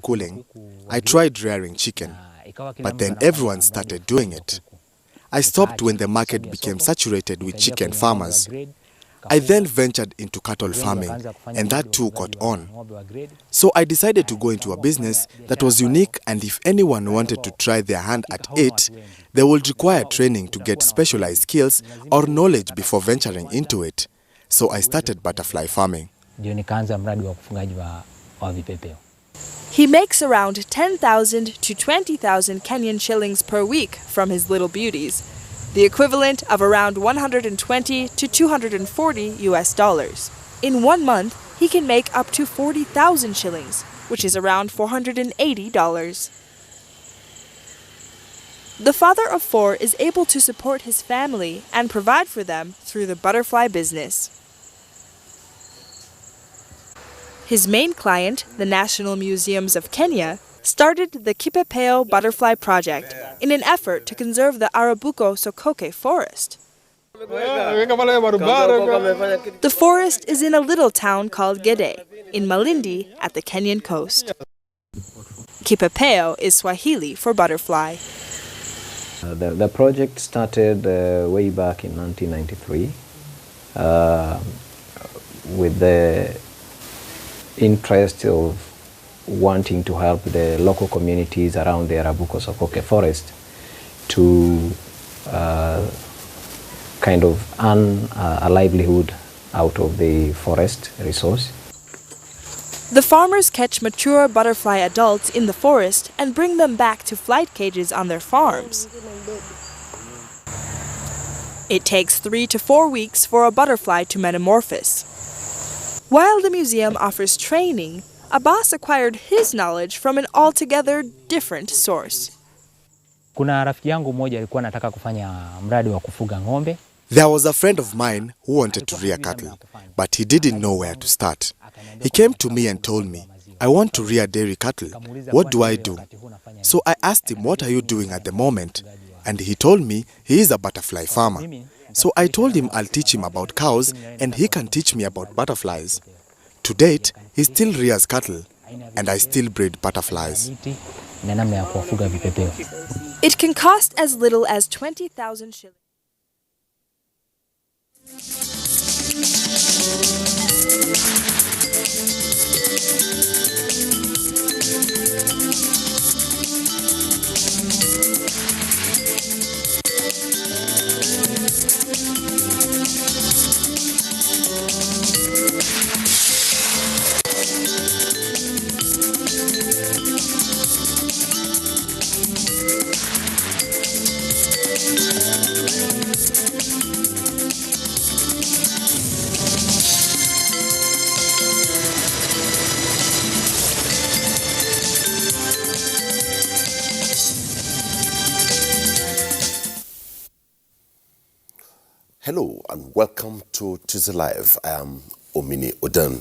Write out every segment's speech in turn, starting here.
schooling, I tried rearing chicken, but then everyone started doing it. I stopped when the market became saturated with chicken farmers. I then ventured into cattle farming, and that too caught on. So I decided to go into a business that was unique, and if anyone wanted to try their hand at it, they would require training to get specialized skills or knowledge before venturing into it. So I started butterfly farming. He makes around 10,000 to 20,000 Kenyan shillings per week from his little beauties, the equivalent of around 120 to 240 US dollars. In 1 month, he can make up to 40,000 shillings, which is around $480. The father of 4 is able to support his family and provide for them through the butterfly business. His main client, the National Museums of Kenya, started the Kipepeo Butterfly Project in an effort to conserve the Arabuko Sokoke forest. The forest is in a little town called Gede, in Malindi at the Kenyan coast. Kipepeo is Swahili for butterfly. The project started way back in 1993 with the interest of wanting to help the local communities around the Arabuko Sokoke forest to kind of earn a livelihood out of the forest resource. The farmers catch mature butterfly adults in the forest and bring them back to flight cages on their farms. It takes 3 to 4 weeks for a butterfly to metamorphose. While the museum offers training, Abbas acquired his knowledge from an altogether different source. There was a friend of mine who wanted to rear cattle, but he didn't know where to start. He came to me and told me, "I want to rear dairy cattle. What do I do?" So I asked him, "What are you doing at the moment?" And he told me he is a butterfly farmer. So I told him I'll teach him about cows and he can teach me about butterflies. To date, he still rears cattle and I still breed butterflies. It can cost as little as 20,000 shillings. Hello and welcome to Tuesday Live. I am Omini Oden.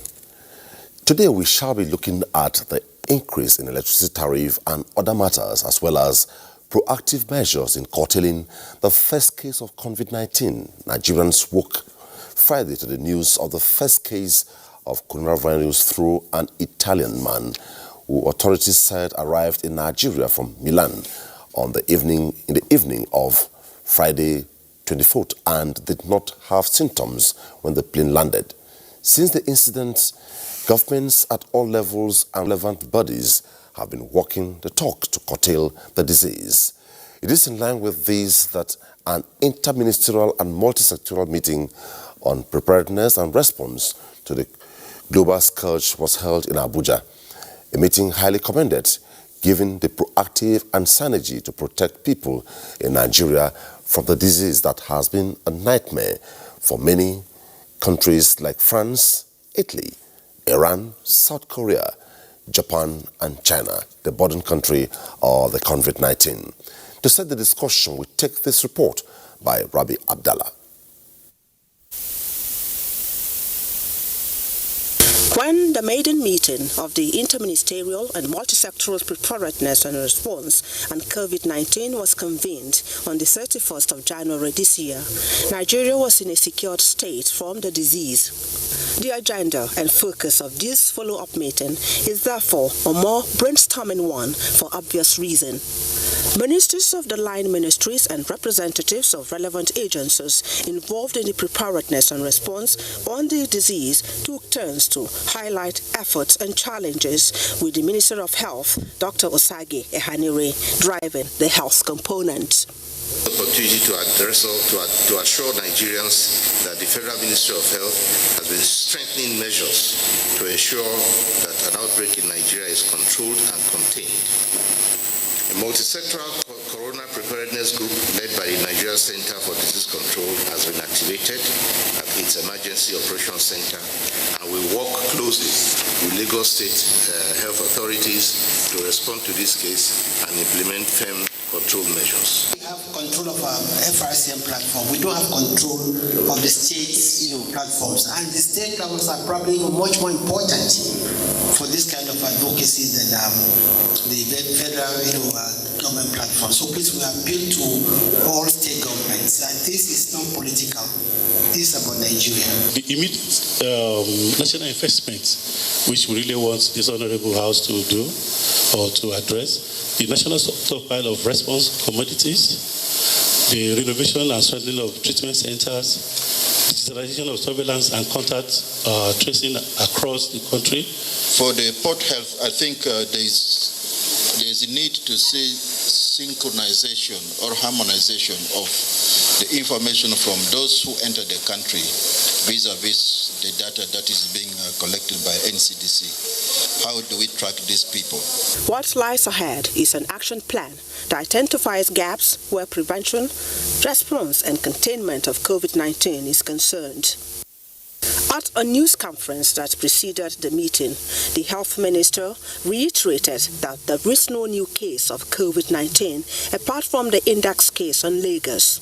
Today we shall be looking at the increase in electricity tariff and other matters, as well as proactive measures in curtailing the first case of COVID-19. Nigerians woke Friday to the news of the first case of coronavirus through an Italian man who authorities said arrived in Nigeria from Milan in the evening of Friday 24th and did not have symptoms when the plane landed. Since the incident, governments at all levels and relevant bodies have been walking the talk to curtail the disease. It is in line with this that an interministerial and multi-sectoral meeting on preparedness and response to the global scourge was held in Abuja. A meeting highly commended, given the proactive and synergy to protect people in Nigeria from the disease that has been a nightmare for many countries like France, Italy, Iran, South Korea, Japan and China, the burden country of the COVID-19. To set the discussion, we take this report by Rabi Abdallah. When the maiden meeting of the Interministerial and Multisectoral Preparedness and Response on COVID-19 was convened on the 31st of January this year. Nigeria was in a secured state from the disease. The agenda and focus of this follow-up meeting is therefore a more brainstorming one for obvious reason. Ministers of the line ministries and representatives of relevant agencies involved in the preparedness and response on the disease took turns to highlight efforts and challenges, with the Minister of Health, Dr. Osage Ehanire, driving the health component. Opportunity to assure Nigerians that the Federal Ministry of Health has been strengthening measures to ensure that an outbreak in Nigeria is controlled and contained. A multi-sectoral corona preparedness group led by the Nigeria Center for Disease Control has been activated at its Emergency Operations Center and will work closely with Lagos State health authorities to respond to this case and implement firm control measures. We have control of our FRCM platform. We don't have control of the state's platforms, and the state platforms are probably even much more important for this kind of advocacy than the federal government platform. So please, we appeal to all state governments that this is not political. This is about Nigeria. The immediate national investment, which we really want this honorable house to do or to address, the national stockpile of response commodities, the renovation and strengthening of treatment centers, digitalization of surveillance and contact tracing across the country. For the port health, I think there's a need to see synchronization or harmonization of the information from those who enter the country vis-a-vis the data that is being collected by NCDC. How do we track these people? What lies ahead is an action plan that identifies gaps where prevention, response, and containment of COVID-19 is concerned. At a news conference that preceded the meeting, the health minister reiterated that there is no new case of COVID-19 apart from the index case on Lagos.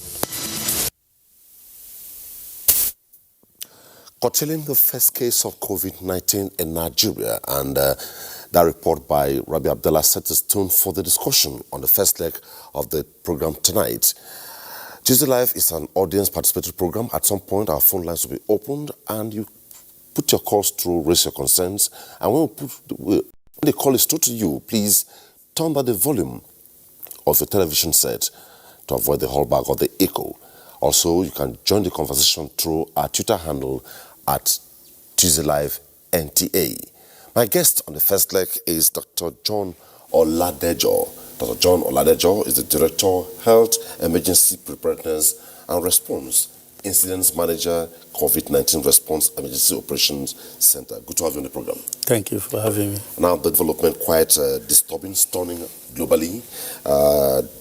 Curtailing the first case of COVID-19 in Nigeria, and that report by Rabi Abdullah set the tone for the discussion on the first leg of the program tonight. Tuesday Live is an audience participatory program. At some point, our phone lines will be opened and you put your calls through, raise your concerns. And when the call is through to you, please turn down the volume of your television set to avoid the hallback or the echo. Also, you can join the conversation through our Twitter handle at Tuesday Live NTA. My guest on the first leg is Dr. John Oladejo. Dr. John Oladejo is the Director, Health, Emergency Preparedness and Response, Incidents Manager, COVID-19 Response Emergency Operations Center. Good to have you on the program. Thank you for having me. Now, the development quite disturbing, stunning globally,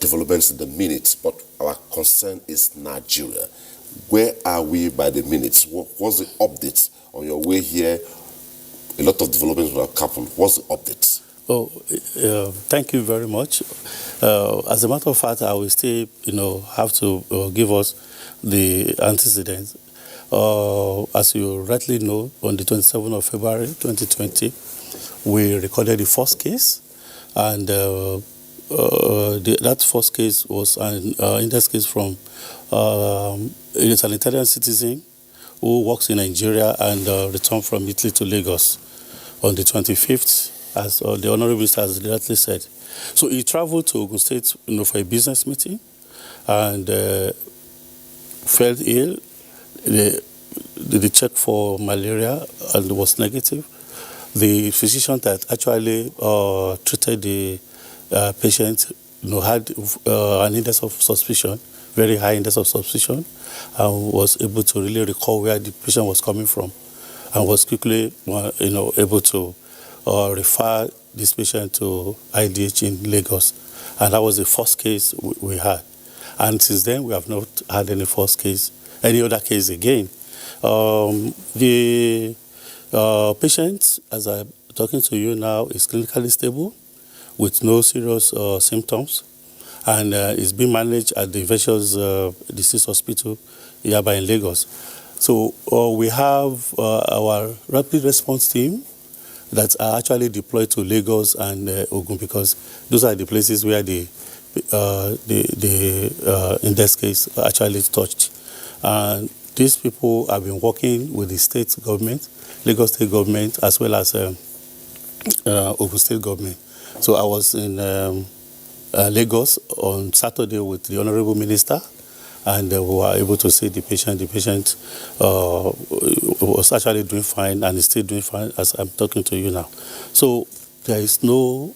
developments in the minutes, but our concern is Nigeria. Where are we by the minutes? What's the update on your way here? A lot of developments will have happened. What's the update? Oh, thank you very much. As a matter of fact, I will still, have to give us the antecedents. As you rightly know, on the 27th of February 2020, we recorded the first case, and that first case was an index case from it's an Italian citizen who works in Nigeria and returned from Italy to Lagos on the 25th. As the Honorable Minister has directly said. So he traveled to Ogun State for a business meeting and felt ill. They checked for malaria and it was negative. The physician that actually treated the patient had an index of suspicion, very high index of suspicion, and was able to really recall where the patient was coming from and was quickly able to refer this patient to IDH in Lagos. And that was the first case we had. And since then, we have not had any other case again. The patient, as I'm talking to you now, is clinically stable with no serious symptoms and is being managed at the Infectious Disease Hospital hereby in Lagos. So we have our rapid response team that are actually deployed to Lagos and Ogun, because those are the places where the in this case actually touched. And these people have been working with the state government, Lagos state government, as well as Ogun state government. So I was in Lagos on Saturday with the Honorable Minister, and we were able to see the patient. The patient was actually doing fine and is still doing fine as I'm talking to you now. So there is no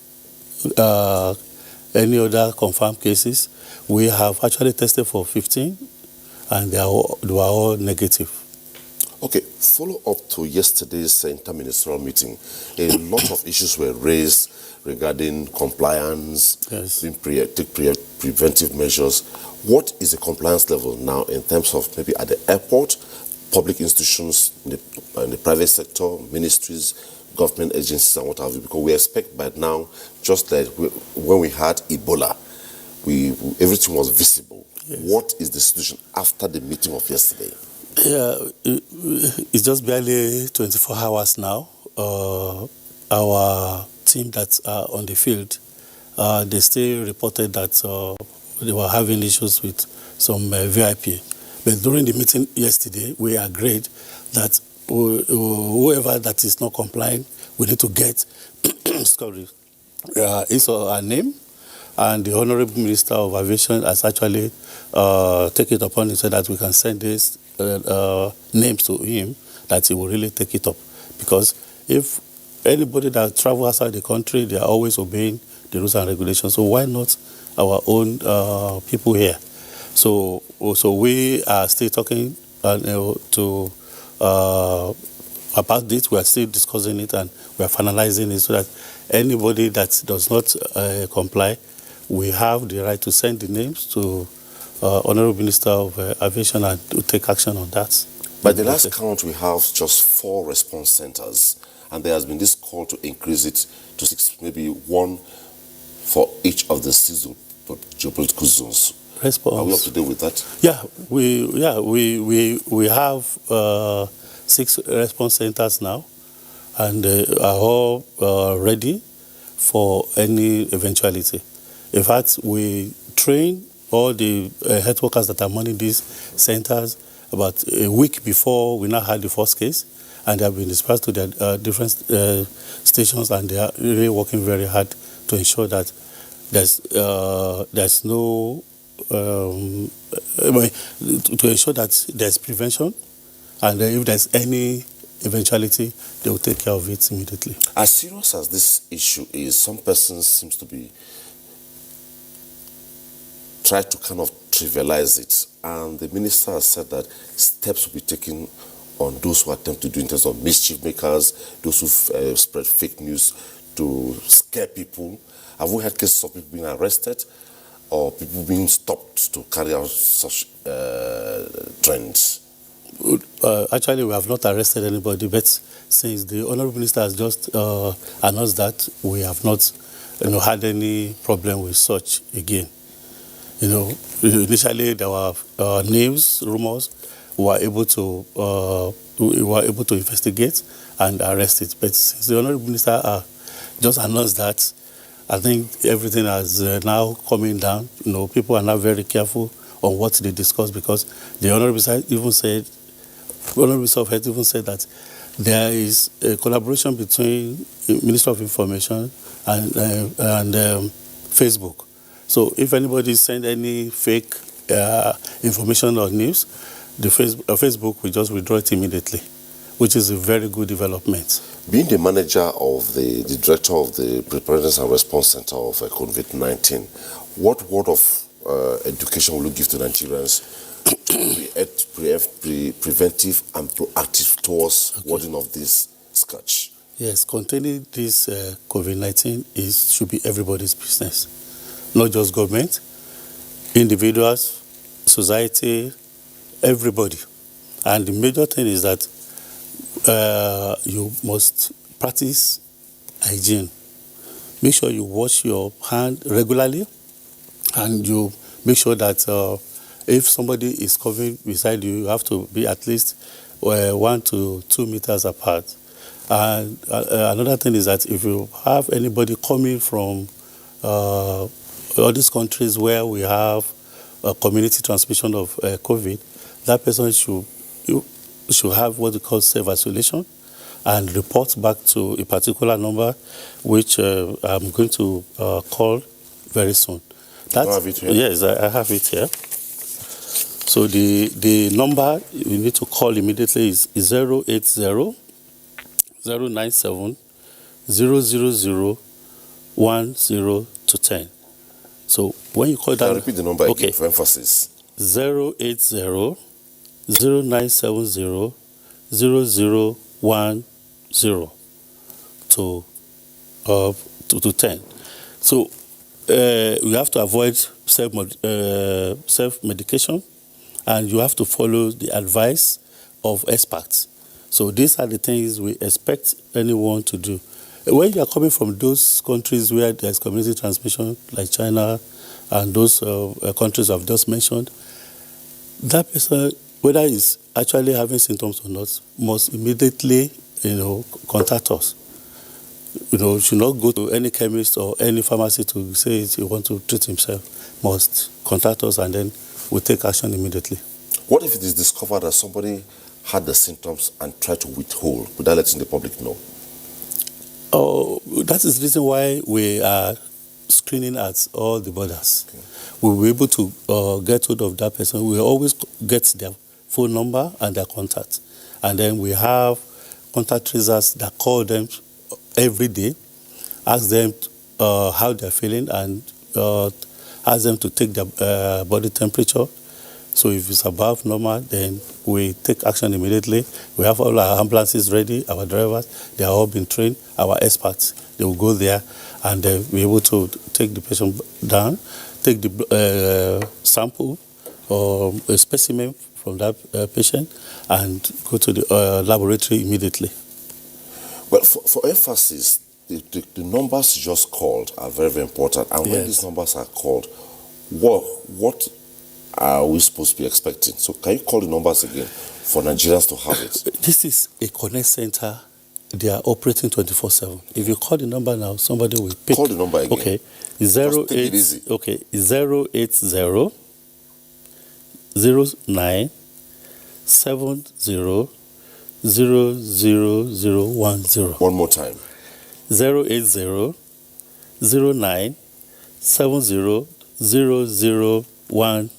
any other confirmed cases. We have actually tested for 15, and they were all negative. Okay, follow up to yesterday's interministerial meeting. A lot of issues were raised regarding compliance, yes, preventive measures. What is the compliance level now in terms of maybe at the airport, public institutions, in the private sector, ministries, government agencies, and what have you? Because we expect by now, just like when we had Ebola, everything was visible. Yes. What is the situation after the meeting of yesterday? Yeah, it's just barely 24 hours now. Our team that's on the field, they still reported that they were having issues with some VIP. But during the meeting yesterday, we agreed that whoever that is not complying, we need to get his or her name. And the Honorable Minister of Aviation has actually taken it upon himself that we can send these names to him, that he will really take it up. Because if anybody that travels outside the country, they are always obeying the rules and regulations. So why not our own people here? So we are still talking to about this. We are still discussing it, and we are finalizing it so that anybody that does not comply, we have the right to send the names to Honorable Minister of Aviation and to take action on that. By the last count, we have just 4 response centers, and there has been this call to increase it to 6, maybe 1 for each of the 6 geopolitical zones. Response. Are we up to date with that? Yeah, we have 6 response centers now, and are all ready for any eventuality. In fact, we train all the health workers that are manning these centers about a week before we now had the first case, and they have been dispersed to their different stations, and they are really working very hard to ensure that there's no to ensure that there's prevention, and if there's any eventuality, they will take care of it immediately. As serious as this issue is, some persons seems to be try to kind of trivialize it, and the minister has said that steps will be taken on those who attempt to do in terms of mischief makers, those who spread fake news to scare people. Have we had cases of people being arrested or people being stopped to carry out such trends? Actually, we have not arrested anybody, but since the Honorable Minister has just announced that, we have not had any problem with such again. Initially there were news, rumors. We were able to investigate and arrest it. But since the Honorable Minister just announced that, I think everything has now coming down. People are now very careful on what they discuss, because the Honorable Minister even said, Honorable Health even said that there is a collaboration between the Ministry of Information and Facebook. So if anybody send any fake information or news, the Facebook will just withdraw it immediately, which is a very good development. Being the manager of the director of the Preparedness and Response Center of COVID-19, what word of education will you give to Nigerians to be preventive and proactive towards warding off this scourge? Yes, containing this COVID-19 should be everybody's business, not just government, individuals, society, everybody. And the major thing is that you must practice hygiene. Make sure you wash your hand regularly, and you make sure that if somebody is coughing beside you, you have to be at least 1 to 2 meters apart. And another thing is that if you have anybody coming from all these countries where we have community transmission of COVID, that person should have what we call self-isolation and report back to a particular number, which I'm going to call very soon. You have it here? Yes, I have it here. So the number you need to call immediately is 080 097 000 10 to 10. So when you call that, repeat the number again for emphasis. 080 0970 0010 to 10. So you have to avoid self-medication, and you have to follow the advice of experts. So these are the things we expect anyone to do. When you are coming from those countries where there's community transmission, like China and those countries I've just mentioned, that person, whether he's actually having symptoms or not, must immediately, contact us. Should not go to any chemist or any pharmacy to say he wants to treat himself. Must contact us, and then we'll take action immediately. What if it is discovered that somebody had the symptoms and tried to withhold without letting the public know? That is the reason why we are screening at all the borders. Okay. We'll be able to get hold of that person. We always get their phone number and their contact. And then we have contact tracers that call them every day, ask them how they're feeling, and ask them to take their body temperature. So if it's above normal, then we take action immediately. We have all our ambulances ready, our drivers, they are all been trained, our experts, they will go there and be able to take the patient down, take the sample or a specimen from that patient and go to the laboratory immediately. Well, for emphasis, the numbers you just called are very, very important. And when these numbers are called, what are we supposed to be expecting? So can you call the numbers again for Nigerians to have it? This is a connect center. They are operating 24/7. If you call the number now, somebody will pick. Call the number again. Okay. 080 09 70 00010. One more time. 080 09 70 00010.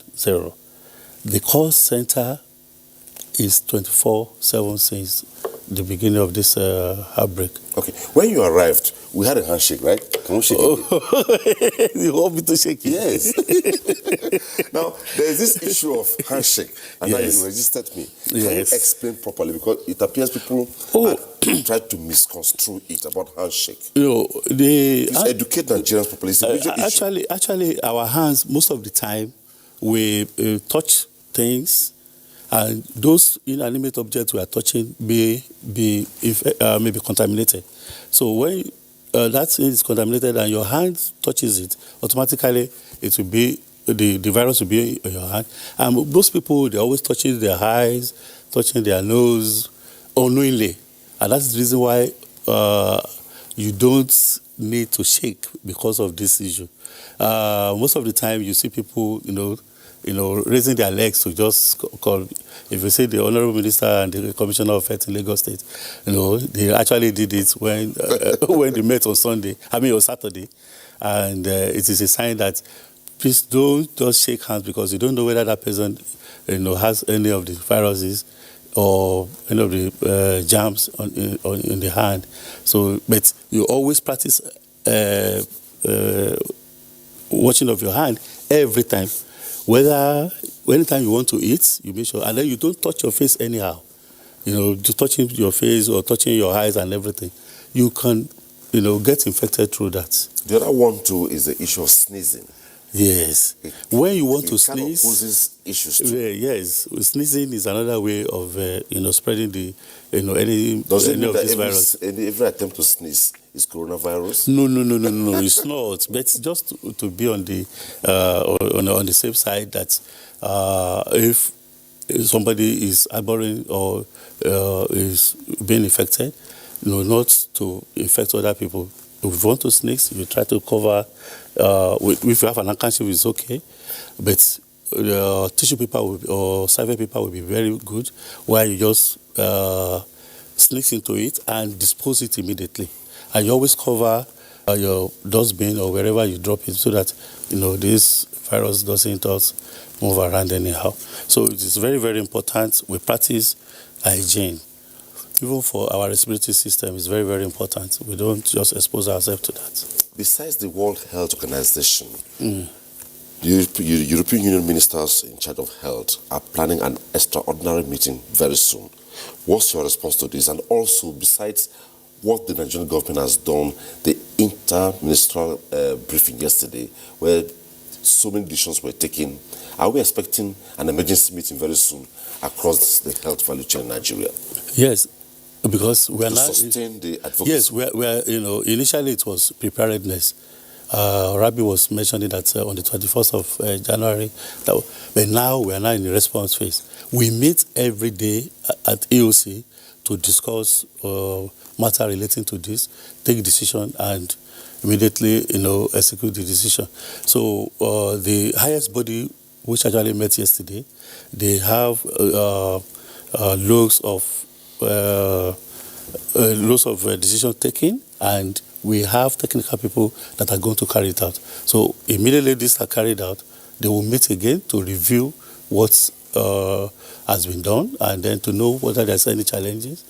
The call center is 24/7 since the beginning of this outbreak. Okay. When you arrived, we had a handshake, right? Can we shake it? You want me to shake it? Yes. Now, there is this issue of handshake, and now you registered me. Can you explain properly? Because it appears people try to misconstrue it about handshake. Please educate Nigerians properly. It's a major issue. Actually, our hands, most of the time, we touch things, and those inanimate objects we are touching may be contaminated. So when that thing is contaminated and your hand touches it, automatically it will be the virus will be in your hand. And most people, they're always touching their eyes, touching their nose unknowingly, and that's the reason why you don't need to shake because of this issue. Most of the time, you see people, raising their legs to just call. If you see the Honorable Minister and the Commissioner of Health in Lagos State, they actually did it when they met on Saturday, and it is a sign that please don't just shake hands because you don't know whether that person, has any of the viruses or any of the germs in the hand. So, but you always practice washing of your hand every time. Anytime you want to eat, you make sure, and then you don't touch your face anyhow. Just touching your face or touching your eyes and everything, you can, get infected through that. The other one too is the issue of sneezing. Yes. When you want to kind sneeze, of poses issues too. Yes, sneezing is another way of spreading the any Does it any mean of that these viruses. every attempt to sneeze is coronavirus? No, it's not. But just to be on the safe side that if somebody is harboring or is being infected, not to infect other people. If you want to sneeze, you try to cover. If you have an handkerchief, it's okay, but tissue paper or salvia paper will be very good, where you just sneeze into it and dispose it immediately. And you always cover your dustbin or wherever you drop it, so that this virus doesn't move around anyhow. So it is very, very important we practice hygiene. Even for our respiratory system, it's very, very important. We don't just expose ourselves to that. Besides the World Health Organization, the European Union ministers in charge of health are planning an extraordinary meeting very soon. What's your response to this? And also, besides what the Nigerian government has done, the inter-ministerial briefing yesterday, where so many decisions were taken, are we expecting an emergency meeting very soon across the health value chain in Nigeria? Yes, because we are to not sustain the advocacy. Yes, we are. Initially it was preparedness. Rabi was mentioning that on the 21st of January, but now we are now in the response phase. We meet every day at EOC to discuss matter relating to this, take decision, and immediately execute the decision. So the highest body, which actually met yesterday, they have loads of decision taking, and we have technical people that are going to carry it out. So immediately these are carried out, they will meet again to review what has been done, and then to know whether there's any challenges,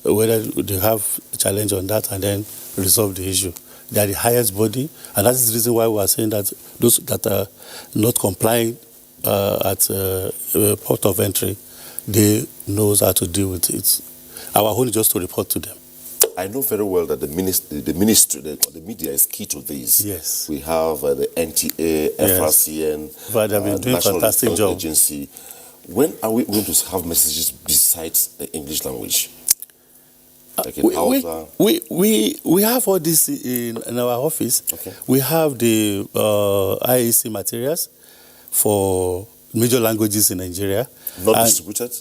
whether they have a challenge on that, and then resolve the issue. They are the highest body, and that is the reason why we are saying that those that are not complying at port of entry, they knows how to deal with it. Our own is just to report to them. I know very well that the ministry, the media is key to this. Yes. We have the NTA, FRCN, but they've been doing National fantastic Health job. Agency. When are we going to have messages besides the English language? Like in Hausa? We have all this in our office. Okay. We have the IEC materials for major languages in Nigeria. Not distributed?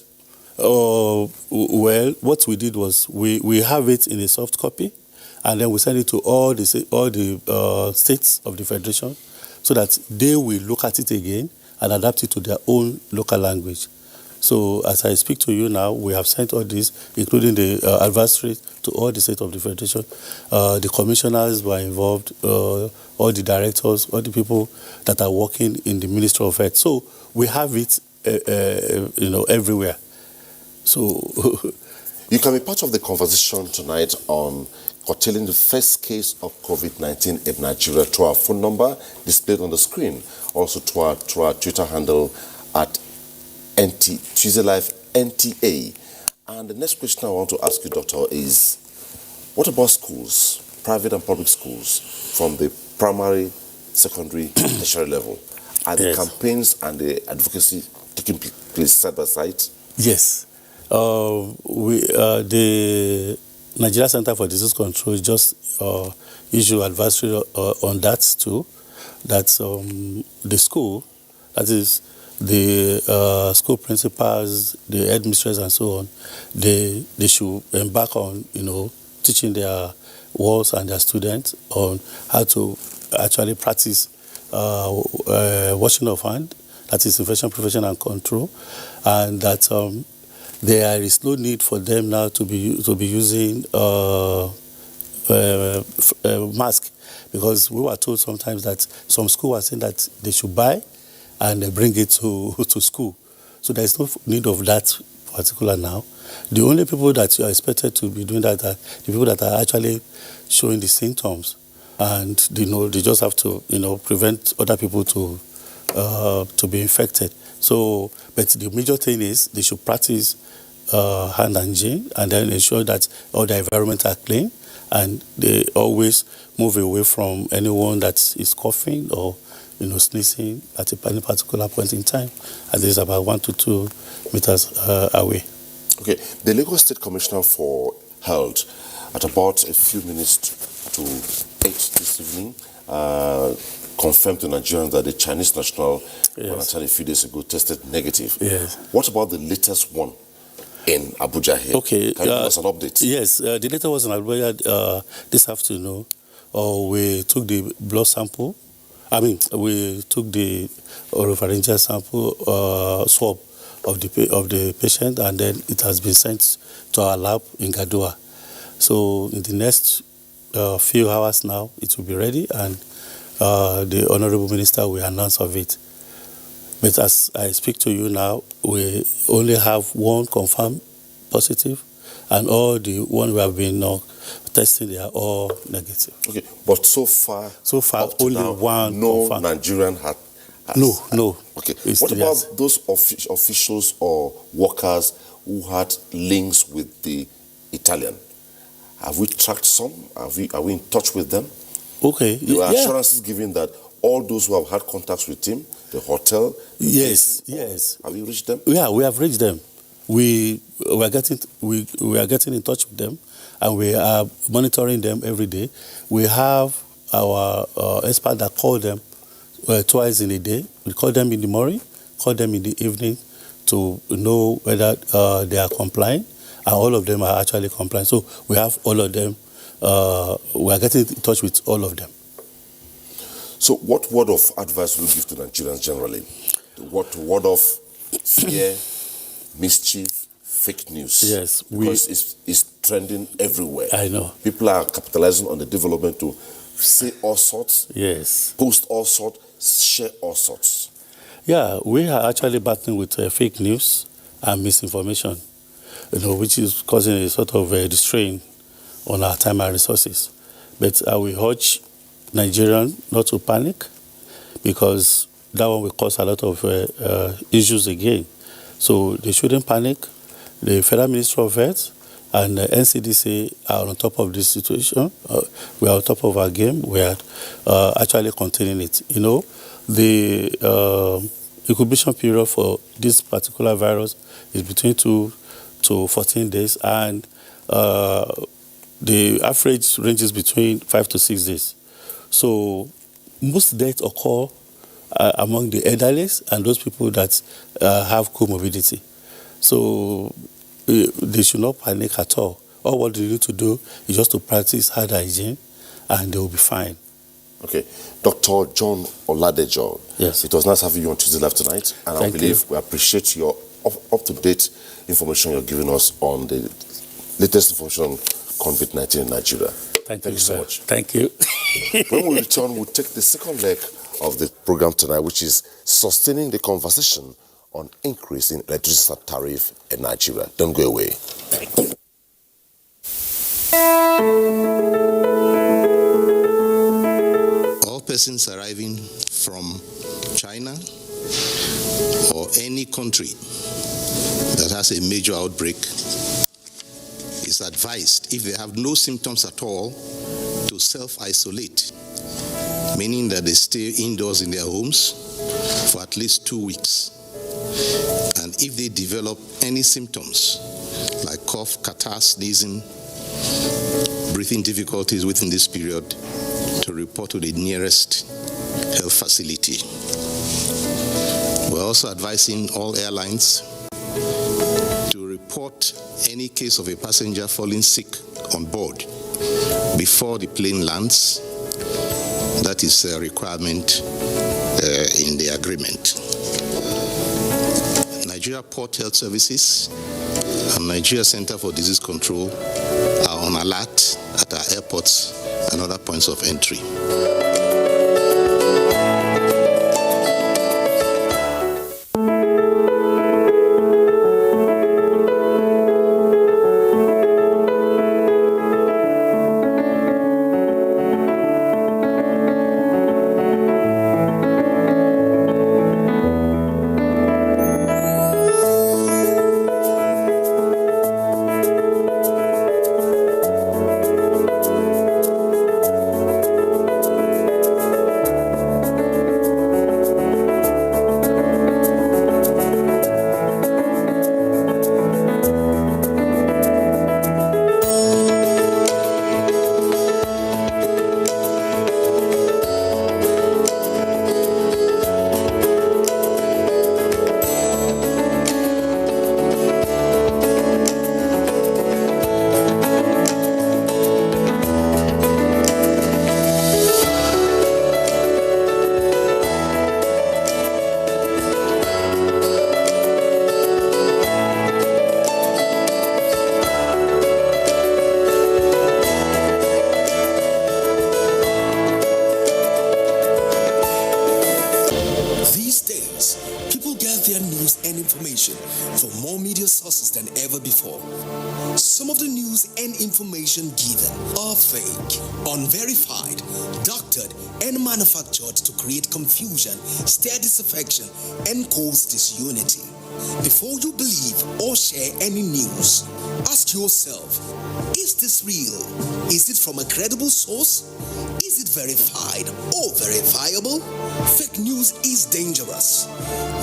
Well, what we did was we have it in a soft copy, and then we send it to all the states of the Federation, so that they will look at it again and adapt it to their own local language. So as I speak to you now, we have sent all this, including the advisory, to all the states of the Federation. The commissioners were involved, all the directors, all the people that are working in the Ministry of Health. So we have it, everywhere. So you can be part of the conversation tonight on curtailing the first case of COVID-19 in Nigeria through our phone number displayed on the screen, also to our Twitter handle at Tuesday Live NTA. And the next question I want to ask you, Doctor, is what about schools, private and public schools, from the primary, secondary, tertiary level? Are the campaigns and the advocacy taking place side by side? Yes. The Nigeria Center for Disease Control just issued advisory on that too, that the school, that is the school principals, the headmistresses and so on, they should embark on, teaching their wards and their students on how to actually practice washing of hand, that is infection prevention and control, and that there is no need for them now to be using mask, because we were told sometimes that some schools were saying that they should buy and bring it to school. So there is no need of that particular now. The only people that you are expected to be doing that are the people that are actually showing the symptoms, and they just have to prevent other people to be infected. So, but the major thing is they should practice hand hygiene, and then ensure that all the environment are clean, and they always move away from anyone that is coughing or sneezing at any particular point in time, at least about 1 to 2 meters away. Okay, the Lagos State Commissioner for Health, at about a few minutes to 8 this evening, confirmed to Nigerians that the Chinese national, a few days ago, tested negative. Yes. What about the latest one? in Abuja here. Okay. Can you give us an update? Yes, the letter was in Abuja this afternoon. We took the blood sample. We took the oropharyngeal sample swab of the patient, and then it has been sent to our lab in Gadua. So in the next few hours now, it will be ready, and the Honorable Minister will announce of it. But as I speak to you now, we only have one confirmed positive, and all the one we have been testing, they are all negative. Okay, but so far only now, one no confirmed. Nigerian has. No. Okay. What about those officials or workers who had links with the Italian? Have we tracked some? Are we in touch with them? Okay. There were assurances given that all those who have had contacts with him, the hotel. Yes. Have you reached them? Yeah, we have reached them. We are getting in touch with them, and we are monitoring them every day. We have our expert that call them twice in a day. We call them in the morning, call them in the evening to know whether they are complying, and all of them are actually compliant. So we have all of them. We are getting in touch with all of them. So what word of advice will you give to Nigerians generally? What word of fear, mischief, fake news? Yes. Because it's trending everywhere. I know. People are capitalizing on the development to say all sorts, yes, post all sorts, share all sorts. Yeah, we are actually battling with fake news and misinformation, which is causing a sort of strain on our time and resources. But I will urge Nigerians not to panic, because that one will cause a lot of issues again. So they shouldn't panic. The Federal Ministry of Health and the NCDC are on top of this situation. We are on top of our game. We are actually containing it. The incubation period for this particular virus is between 2 to 14 days, and the average ranges between 5 to 6 days. So most deaths occur among the elderly and those people that have comorbidity. So they should not panic at all. All what they need to do is just to practice hand hygiene, and they will be fine. Okay. Dr. John Oladejo. Yes. It was nice having you on Tuesday Live tonight, and I believe we appreciate your up-to-date information you're giving us on the latest information on COVID-19 in Nigeria. Thank you so much. Thank you. When we return, we'll take the second leg of the program tonight, which is sustaining the conversation on increase in electricity tariff in Nigeria. Don't go away. Thank you. All persons arriving from China or any country that has a major outbreak is advised, if they have no symptoms at all, to self-isolate, meaning that they stay indoors in their homes for at least 2 weeks. And if they develop any symptoms like cough, catarrh, sneezing, breathing difficulties within this period, to report to the nearest health facility. We're also advising all airlines to report any case of a passenger falling sick on board before the plane lands. That is a requirement in the agreement. Nigeria Port Health Services and Nigeria Center for Disease Control are on alert at our airports and other points of entry. and information from more media sources than ever before. Some of the news and information given are fake, unverified, doctored, and manufactured to create confusion, stir disaffection, and cause disunity. Before you believe or share any news, ask yourself, is this real? Is it from a credible source? Is it verified or verifiable? Fake news is dangerous,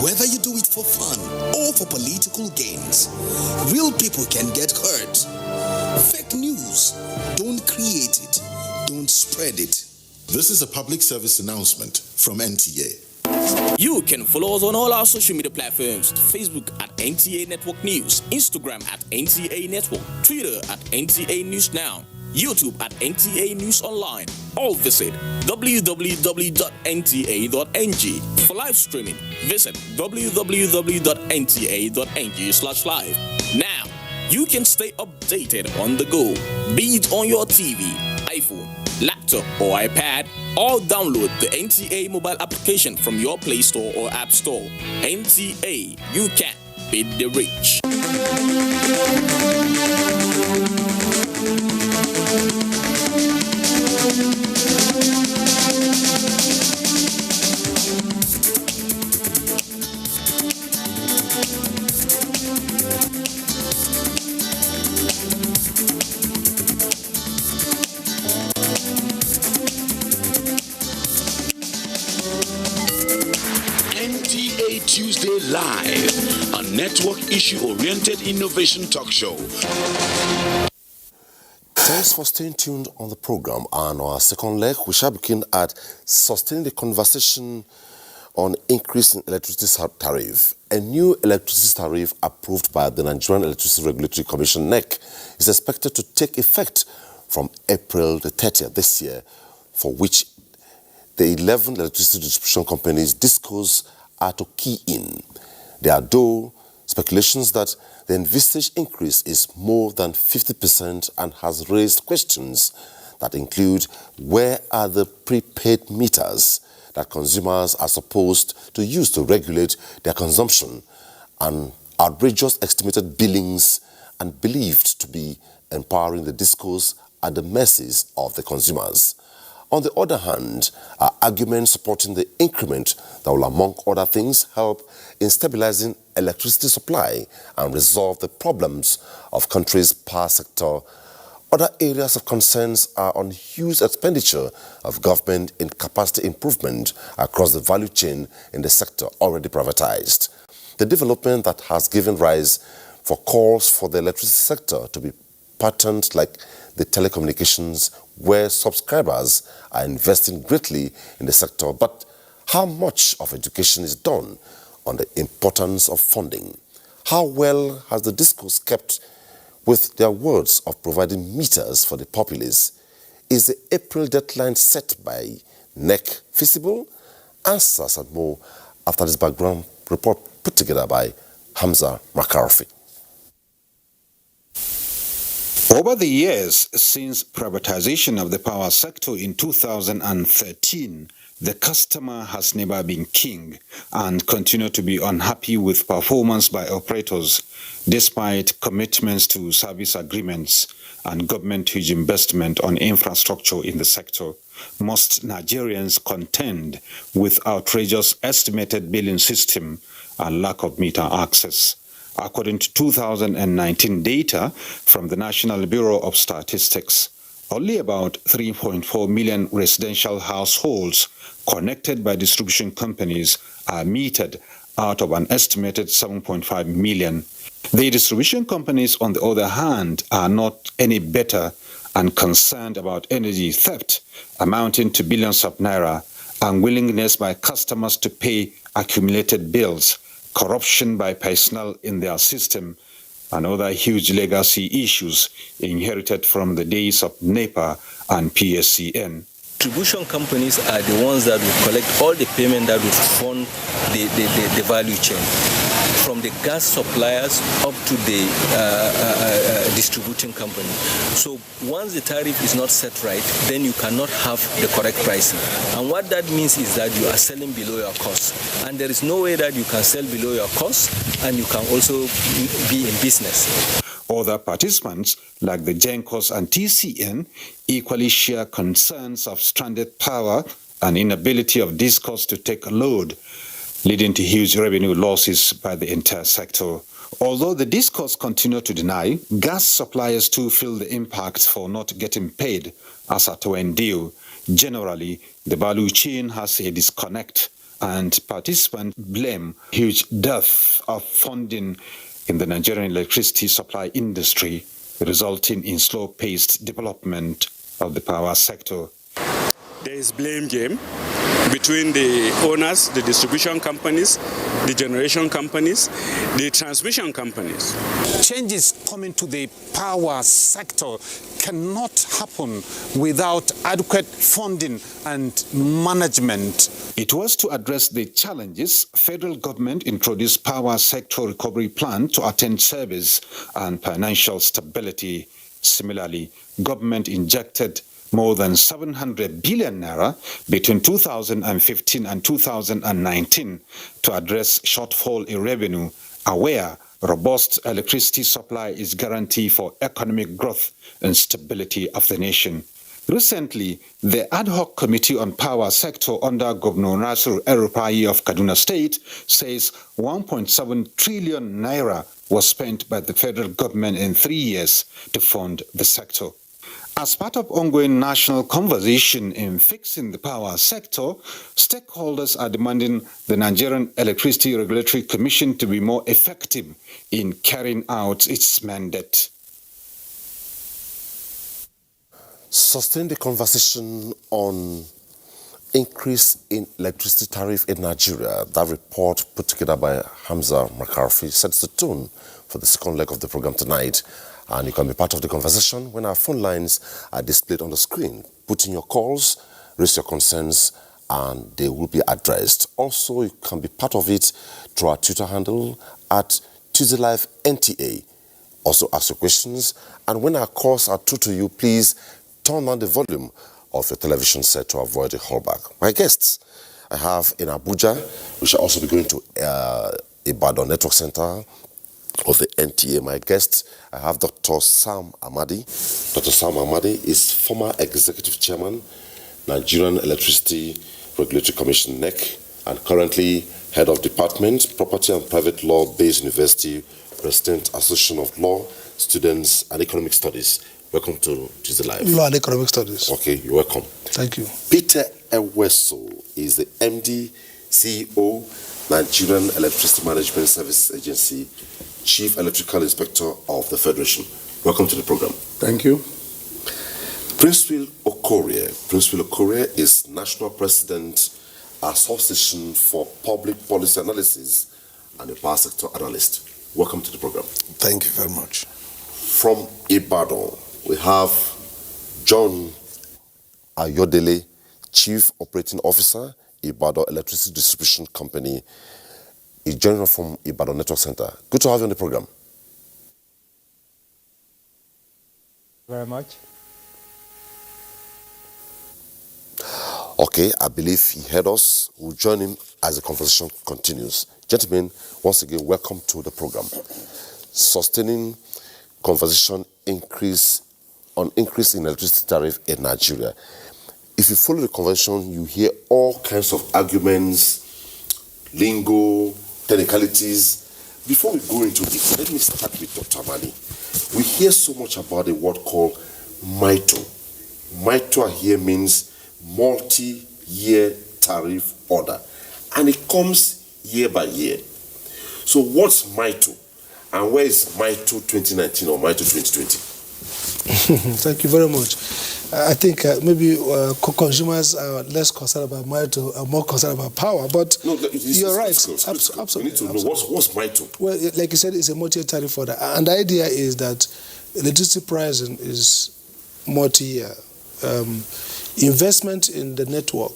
whether you do it for fun or for political gains. Real people can get hurt. Fake news, don't create it, don't spread it. This is a public service announcement from NTA. You can follow us on all our social media platforms: Facebook at NTA Network News, Instagram at NTA Network, Twitter at NTA News Now, YouTube at NTA News Online. Or visit www.nta.ng. For live streaming, visit www.nta.ng/live. Now, you can stay updated on the go, be it on your TV, iPhone, laptop or iPad, or download the NTA mobile application from your Play Store or App Store. NTA, you can beat the rich. Tuesday Live, a network issue-oriented innovation talk show. Thanks for staying tuned on the program. And our second leg, we shall begin at sustaining the conversation on increase in electricity tariff. A new electricity tariff approved by the Nigerian Electricity Regulatory Commission, NEC, is expected to take effect from April the 30th this year, for which the 11 electricity distribution companies DISCOs are to key in. There are, though, speculations that the envisaged increase is more than 50% and has raised questions that include: where are the prepaid meters that consumers are supposed to use to regulate their consumption, and outrageous estimated billings and believed to be empowering the DISCOs at the mercies of the consumers. On the other hand, are arguments supporting the increment that will, among other things, help in stabilizing electricity supply and resolve the problems of country's power sector. Other areas of concerns are on huge expenditure of government in capacity improvement across the value chain in the sector already privatized. The development that has given rise for calls for the electricity sector to be patterned like the telecommunications, where subscribers are investing greatly in the sector, but how much of education is done on the importance of funding? How well has the DISCOs kept with their words of providing meters for the populace? Is the April deadline set by NEC feasible? Answers and more after this background report put together by Hamza McCarthy. Over the years since privatization of the power sector in 2013, the customer has never been king and continued to be unhappy with performance by operators, despite commitments to service agreements and government huge investment on infrastructure in the sector. Most Nigerians contend with outrageous estimated billing system and lack of meter access. According to 2019 data from the National Bureau of Statistics, only about 3.4 million residential households connected by distribution companies are metered out of an estimated 7.5 million. The distribution companies, on the other hand, are not any better and concerned about energy theft amounting to billions of naira, unwillingness by customers to pay accumulated bills, corruption by personnel in their system, and other huge legacy issues inherited from the days of NEPA and PSCN. Distribution companies are the ones that will collect all the payment that will fund the value chain. from the gas suppliers up to the distributing company. So once the tariff is not set right, then you cannot have the correct pricing. And what that means is that you are selling below your cost. And there is no way that you can sell below your cost and you can also be in business. Other participants, like the GENCOS and TCN, equally share concerns of stranded power and inability of DISCOS to take a load, leading to huge revenue losses by the entire sector. Although the DISCOS continue to deny, gas suppliers too feel the impact for not getting paid as at when due. Generally, the value chain has a disconnect, and participants blame huge dearth of funding in the Nigerian electricity supply industry, resulting in slow-paced development of the power sector. There is blame game between the owners, the distribution companies, the generation companies, the transmission companies. Changes coming to the power sector cannot happen without adequate funding and management. It was to address the challenges federal government introduced power sector recovery plan to attain service and financial stability. Similarly, government injected more than 700 billion naira between 2015 and 2019 to address shortfall in revenue, aware robust electricity supply is guarantee for economic growth and stability of the nation. Recently, the ad hoc committee on power sector under Governor Nasir El-Rufai of Kaduna State says 1.7 trillion naira was spent by the federal government in 3 years to fund the sector. As part of ongoing national conversation in fixing the power sector, stakeholders are demanding the Nigerian Electricity Regulatory Commission to be more effective in carrying out its mandate. Sustain the conversation on increase in electricity tariff in Nigeria. That report put together by Hamza McCarthy sets the tone for the second leg of the program tonight. And you can be part of the conversation when our phone lines are displayed on the screen. Put in your calls, raise your concerns, and they will be addressed. Also, you can be part of it through our Twitter handle at TuesdayLiveNTA. Also ask your questions, and when our calls are through to you, please turn on the volume of your television set to avoid a callback. My guests I have in Abuja, we shall also be going to Ibadan Network Center of the NTA. My guest, I have Dr. Sam Amadi. Dr. Sam Amadi is former Executive Chairman, Nigerian Electricity Regulatory Commission, NEC, and currently Head of Department, Property and Private Law, Based University, President, Association of Law, Students and Economic Studies. Welcome to Tuesday Live. Law and Economic Studies. Okay, you're welcome. Thank you. Peter Eweso is the MD, CEO, Nigerian Electricity Management Services Agency, Chief Electrical Inspector of the Federation. Welcome to the program. Thank you. Prince Will Okorie. Prince Will Okorie is National President, Association for Public Policy Analysis and a Power Sector Analyst. Welcome to the program. Thank you very much. From Ibadan, we have John Ayodele, Chief Operating Officer, Ibadan Electricity Distribution Company. He's joining us from Ibadan Network Center. Good to have you on the program. Very much. Okay, I believe he heard us. We'll join him as the conversation continues. Gentlemen, once again, welcome to the program. Sustaining conversation increase in electricity tariff in Nigeria. If you follow the conversation, you hear all kinds of arguments, lingo, technicalities. Before we go into it, let me start with Dr. Amadi. We hear so much about a word called MITO. MITO here means multi-year tariff order, and it comes year by year. So what's MITO, and where is MITO 2019 or MITO 2020? Thank you very much. I think maybe consumers are less concerned about MITO and more concerned about power, but no, you're right. Absolutely. We need to know what's MITO. Well, like you said, it's a multi-year tariff order, and the idea is that electricity pricing is multi-year. Investment in the network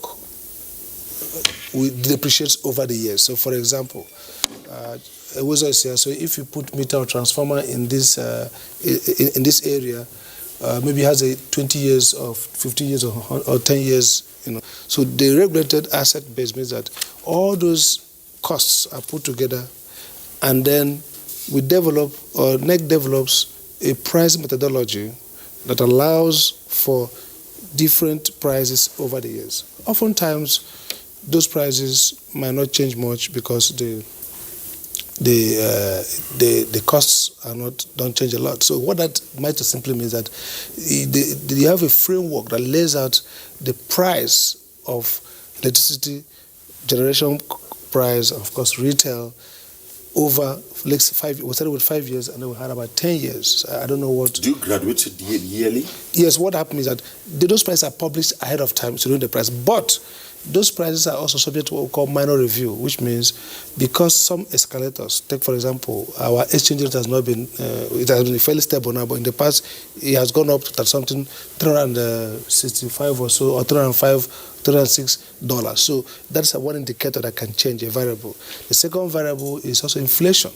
depreciates over the years. So, for example, Wezo is here. So if you put meter or transformer in this area, maybe it has a 20 years or 50 years or 10 years, So the regulated asset base means that all those costs are put together, and then we develop, or NEC develops, a price methodology that allows for different prices over the years. Oftentimes, those prices might not change much because the costs don't change a lot. So what that might simply means that you have a framework that lays out the price of electricity, generation price, of course, retail, over, we started with 5 years, and then we had about 10 years. I don't know what. Do you graduate yearly? Yes, what happens is that those prices are published ahead of time, so you know the price. But those prices are also subject to what we call minor review, which means because some escalators, take for example, our exchange rate has not been, it has been fairly stable now, but in the past it has gone up to something 365 or so, or $306. So that's one indicator that can change a variable. The second variable is also inflation.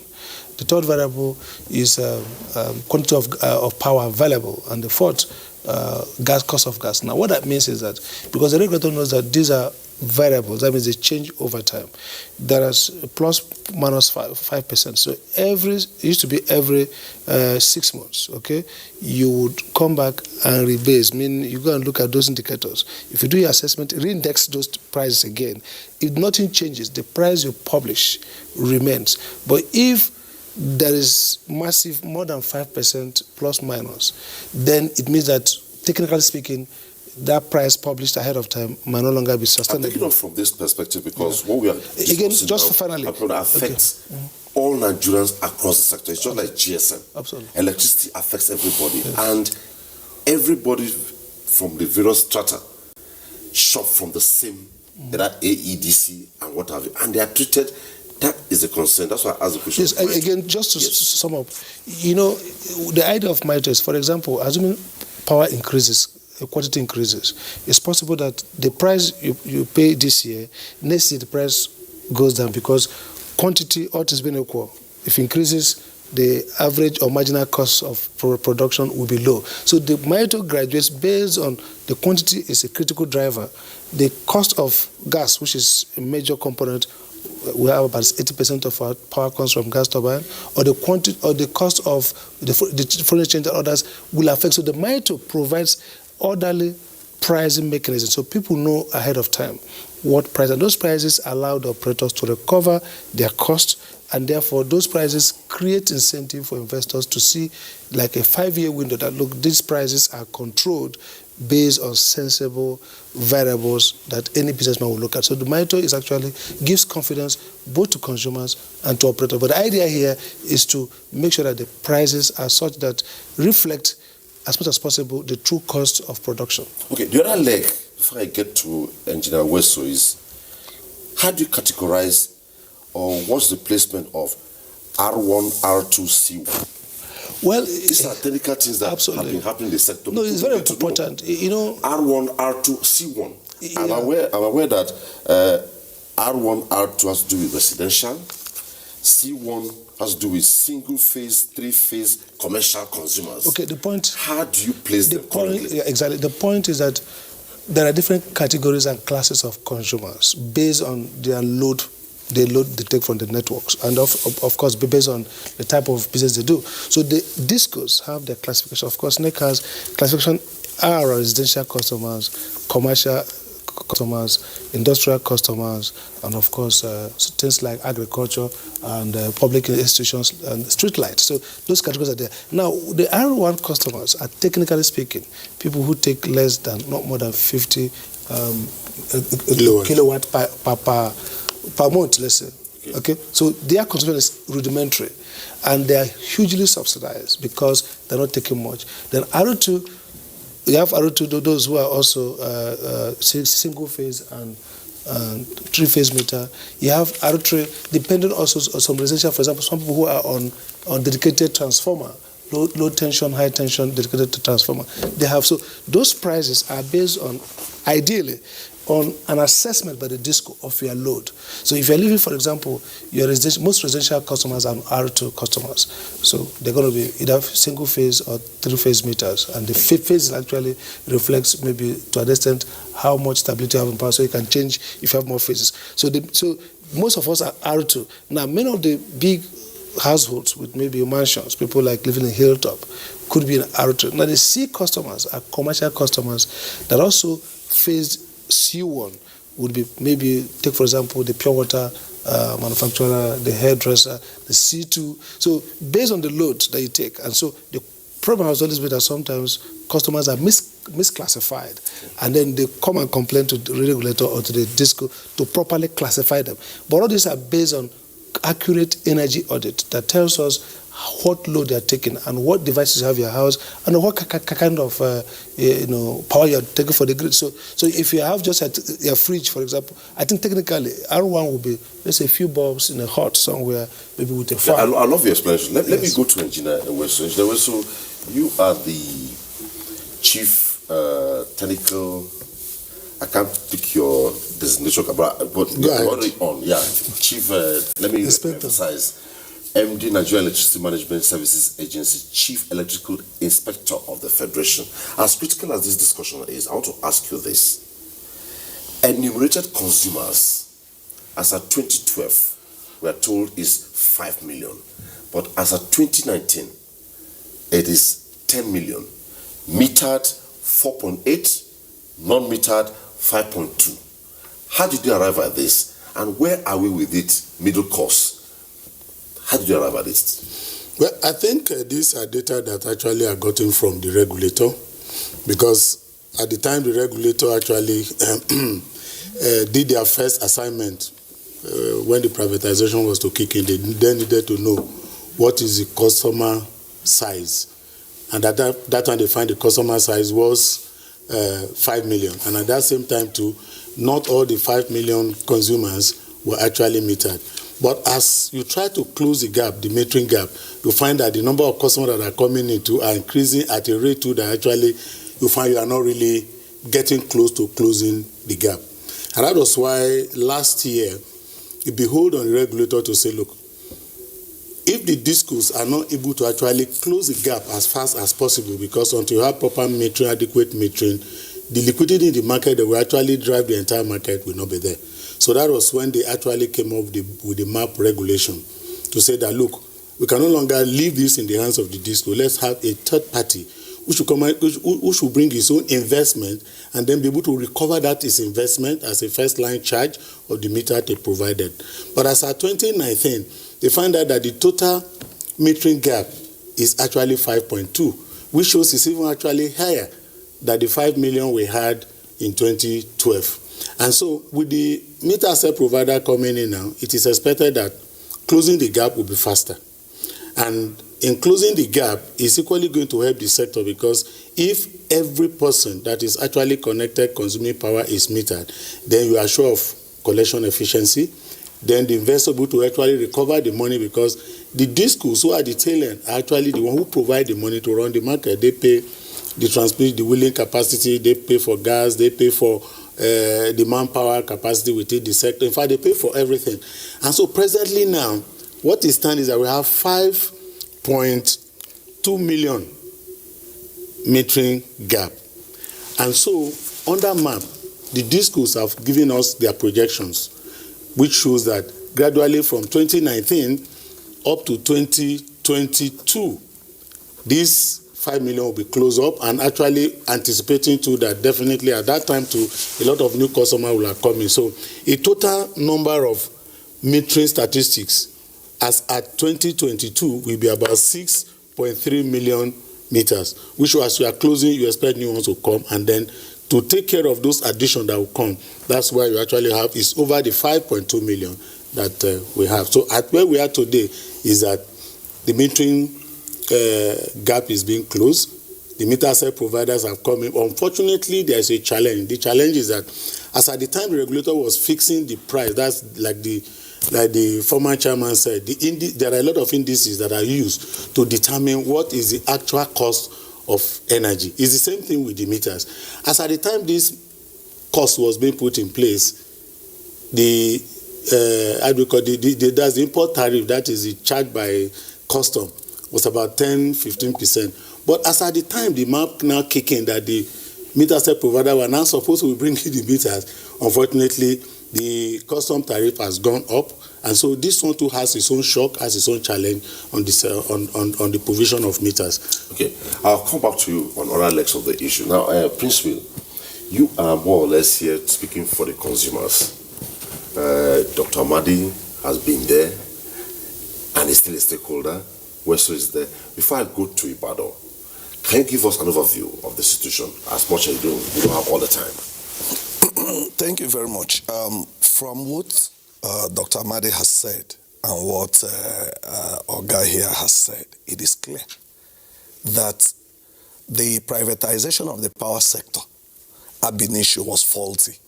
The third variable is quantity of power available, and the fourth, cost of gas. Now, what that means is that because the regulator knows that these are variables, that means they change over time. There is plus minus 5%. So it used to be every 6 months. Okay, you would come back and rebase. Meaning you go and look at those indicators. If you do your assessment, reindex those prices again. If nothing changes, the price you publish remains. But if there is massive, more than 5% plus minus, then it means that, technically speaking, that price published ahead of time might no longer be sustainable. I'm taking on from this perspective because what we are again, just finally, affects all Nigerians across the sector. It's just like GSM. Absolutely. Electricity affects everybody, and everybody from the various strata shop from the same, that AEDC and what have you, and they are treated. That is a concern. That's why I asked the question. Yes, again, just to sum up, the idea of MITRE is, for example, assuming power increases, quantity increases, it's possible that the price you pay this year, next year the price goes down because quantity, all is being equal. If it increases, the average or marginal cost of production will be low. So the MITRE graduates based on the quantity is a critical driver. The cost of gas, which is a major component, we have about 80% of our power comes from gas turbine, or the quantity or the cost of the foreign exchange and others will affect. So the MITRE provides orderly pricing mechanism, so people know ahead of time what price, and those prices allow the operators to recover their cost, and therefore those prices create incentive for investors to see like a 5-year window that, look, these prices are controlled based on sensible variables that any businessman will look at. So the MITRE is actually gives confidence both to consumers and to operators. But the idea here is to make sure that the prices are such that reflect as much as possible the true cost of production. Okay, the other leg, before I get to Engineer Weso, is how do you categorize, or what's the placement of R1, R2, C1? Well, these are technical things that have been happening in the sector. No, it's very important. R1, R2, C1. Yeah. I'm aware that R1, R2 has to do with residential. C1 has to do with single-phase, three-phase commercial consumers. Okay, the point. How do you place the point? Yeah, exactly. The point is that there are different categories and classes of consumers based on their load. They take from the networks, and of course based on the type of business they do. So the DISCOs have their classification. Of course, NEC has classification R, residential customers, commercial customers, industrial customers, and of course things like agriculture and public institutions and street lights. So those categories are there. Now, the R1 customers are, technically speaking, people who take not more than 50 kilowatt per month, let's say. Okay, so their consumption is rudimentary, and they are hugely subsidized because they're not taking much. Then R2, you have R2, those who are also single phase and three-phase meter. You have R3, depending also on some residential, for example, some people who are on dedicated transformer, low tension, high tension, dedicated to transformer. They have, so those prices are based on, ideally, on an assessment by the DISCO of your load. So if you're living, for example, most residential customers are R2 customers. So they're going to be either single phase or three-phase meters. And the phase actually reflects maybe to an extent how much stability you have in power, so you can change if you have more phases. So most of us are R2. Now, many of the big households with maybe mansions, people like living in Hilltop, could be in R2. Now, the C customers are commercial customers that also phase C1 would be maybe, take for example, the pure water manufacturer, the hairdresser, the C2. So based on the load that you take, and so the problem has always been that sometimes customers are misclassified, and then they come and complain to the regulator or to the DISCO to properly classify them. But all these are based on accurate energy audit that tells us what load they are taking and what devices you have in your house and what kind of power you are taking for the grid. So if you have just your fridge, for example, I think technically R1 will be, let's say, a few bulbs in a hut somewhere, maybe with a fan. I love your explanation. Let me go to Engineer Wesu. Engineer Wesu, you are the Chief Technical, I can't pick your designation, but already on. Yeah, Chief, let me emphasize, MD Nigerian Electricity Management Services Agency, Chief Electrical Inspector of the Federation. As critical as this discussion is, I want to ask you this. Enumerated consumers, as at 2012, we are told is 5 million. But as at 2019, it is 10 million. Metered 4.8, non-metered 5.2. How did you arrive at this? And where are we with it, middle course? How did you arrive at this? Well, I think these are data that actually are gotten from the regulator, because at the time the regulator actually did their first assignment when the privatization was to kick in, they then needed to know what is the customer size. And at that time they find the customer size was 5 million. And at that same time too, not all the 5 million consumers were actually metered. But as you try to close the gap, the metering gap, you find that the number of customers that are coming into are increasing at a rate too that actually you find you are not really getting close to closing the gap. And that was why last year it behoved on the regulator to say, look, if the DISCOs are not able to actually close the gap as fast as possible, because until you have proper metering, adequate metering, the liquidity in the market that will actually drive the entire market will not be there. So that was when they actually came up with the MAP regulation to say that, look, we can no longer leave this in the hands of the DISCO. Let's have a third party who should bring his own investment and then be able to recover that his investment as a first line charge of the meter they provided. But as of 2019, they find out that the total metering gap is actually 5.2, which shows it's even actually higher than the 5 million we had in 2012. And so with the meter asset provider coming in now, it is expected that closing the gap will be faster. And in closing the gap is equally going to help the sector, because if every person that is actually connected consuming power is metered, then you are sure of collection efficiency. Then the investor will be able to actually recover the money, because the DISCOs who are the tail end are actually the one who provide the money to run the market. They pay the transmission, the wheeling capacity, they pay for gas, they pay for the manpower capacity within the sector. In fact, they pay for everything. And so presently now, what is standing is that we have 5.2 million metering gap. And so under MAP, the DISCOs have given us their projections, which shows that gradually from 2019 up to 2022, this 5 million will be closed up, and actually anticipating too that definitely at that time too, a lot of new customers will have come in. So a total number of metering statistics as at 2022 will be about 6.3 million meters, which as you are closing, you expect new ones to come, and then to take care of those additions that will come, that's why you actually have is over the 5.2 million that we have. So at where we are today is that the metering gap is being closed. The meter asset providers have come in. Unfortunately, there is a challenge. The challenge is that as at the time the regulator was fixing the price, that's like the former chairman said, there are a lot of indices that are used to determine what is the actual cost of energy. It's the same thing with the meters. As at the time this cost was being put in place, that's the import tariff, that is the charge by custom, was about 10-15%. But as at the time the map now kick in that the meter set provider were now supposed to bring in the meters, unfortunately the custom tariff has gone up, and so this one too has its own shock, has its own challenge on this on the provision of meters. Okay, I'll come back to you on other legs of the issue. Now, Prince Will, you are more or less here speaking for the consumers. Dr. Amadi has been there and is still a stakeholder. Weso is there. Before I go to Ibadan, can you give us an overview of the situation as much as you don't have all the time? Thank you very much. From what Dr. Amadi has said and what Oga here has said, it is clear that the privatization of the power sector ab initio was faulty.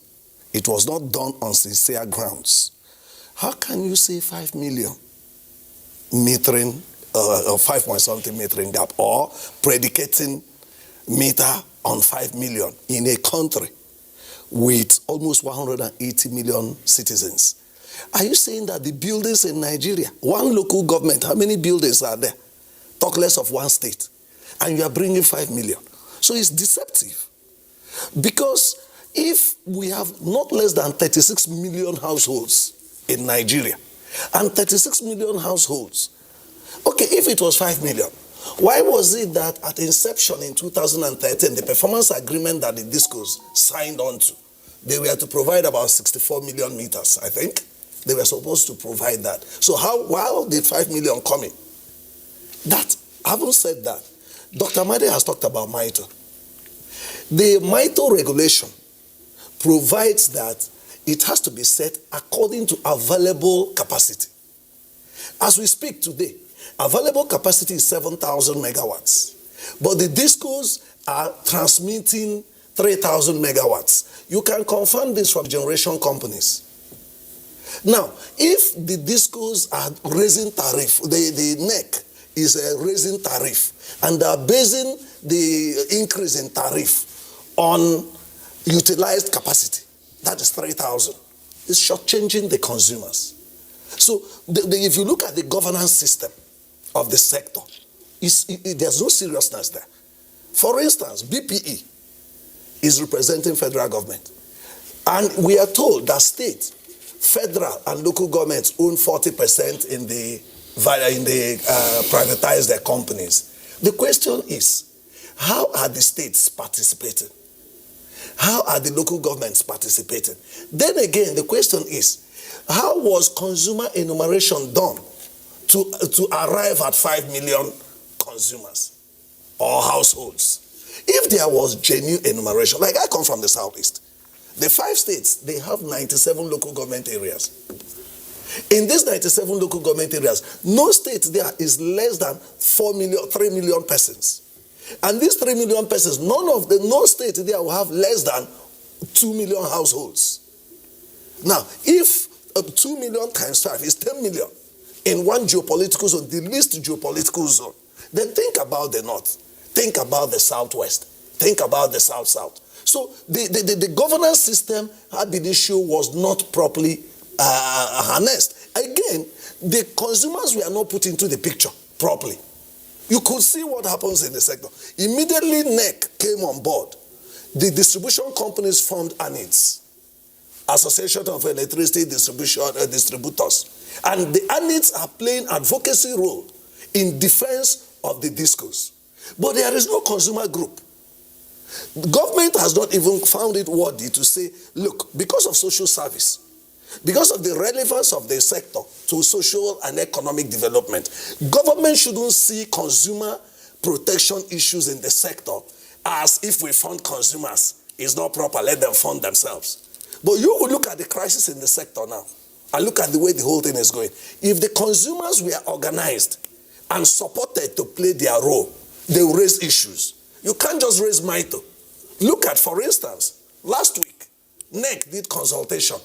It was not done on sincere grounds. How can you say 5 million metering, or 5 point something metering gap, or predicating meter on 5 million in a country with almost 180 million citizens? Are you saying that the buildings in Nigeria, one local government, how many buildings are there? Talk less of one state. And you are bringing 5 million. So it's deceptive. Because if we have not less than 36 million households in Nigeria, and 36 million households, okay, if it was 5 million, why was it that at inception in 2013, the performance agreement that the DISCOs signed on to, they were to provide about 64 million meters, I think. They were supposed to provide that. So how did 5 million come in? That, having said that, Dr. Amadi has talked about MITO. The MITO regulation provides that it has to be set according to available capacity. As we speak today, available capacity is 7,000 megawatts, but the DISCOs are transmitting 3,000 megawatts. You can confirm this from generation companies. Now, if the DISCOs are raising tariff, the NEC is raising tariff, and they are basing the increase in tariff on utilized capacity, that is 3,000. It's shortchanging the consumers. So if you look at the governance system of the sector, there's no seriousness there. For instance, BPE is representing federal government. And we are told that state, federal and local governments own 40% in the privatized companies. The question is, how are the states participating? How are the local governments participating? Then again, the question is, how was consumer enumeration done to arrive at 5 million consumers or households? If there was genuine enumeration, like I come from the southeast, the 5 states, they have 97 local government areas. In these 97 local government areas, no state there is less than 3 million persons. And these 3 million persons, no state there will have less than 2 million households. Now, if 2 million times 5 is 10 million in one geopolitical zone, the least geopolitical zone, then think about the north, think about the southwest, think about the south-south. So the governance system ab initio was not properly harnessed. Again, the consumers were not put into the picture properly. You could see what happens in the sector. Immediately NEC came on board. The distribution companies formed ANIDS, Association of Electricity Distributors. And the ANIDS are playing advocacy role in defense of the DISCOs. But there is no consumer group. The government has not even found it worthy to say, look, because of social service, because of the relevance of the sector to social and economic development, government shouldn't see consumer protection issues in the sector as if we fund consumers is not proper, let them fund themselves. But you will look at the crisis in the sector now and look at the way the whole thing is going. If the consumers were organized and supported to play their role, they will raise issues. You can't just raise MITO. Look at, for instance, last week, NEC did consultation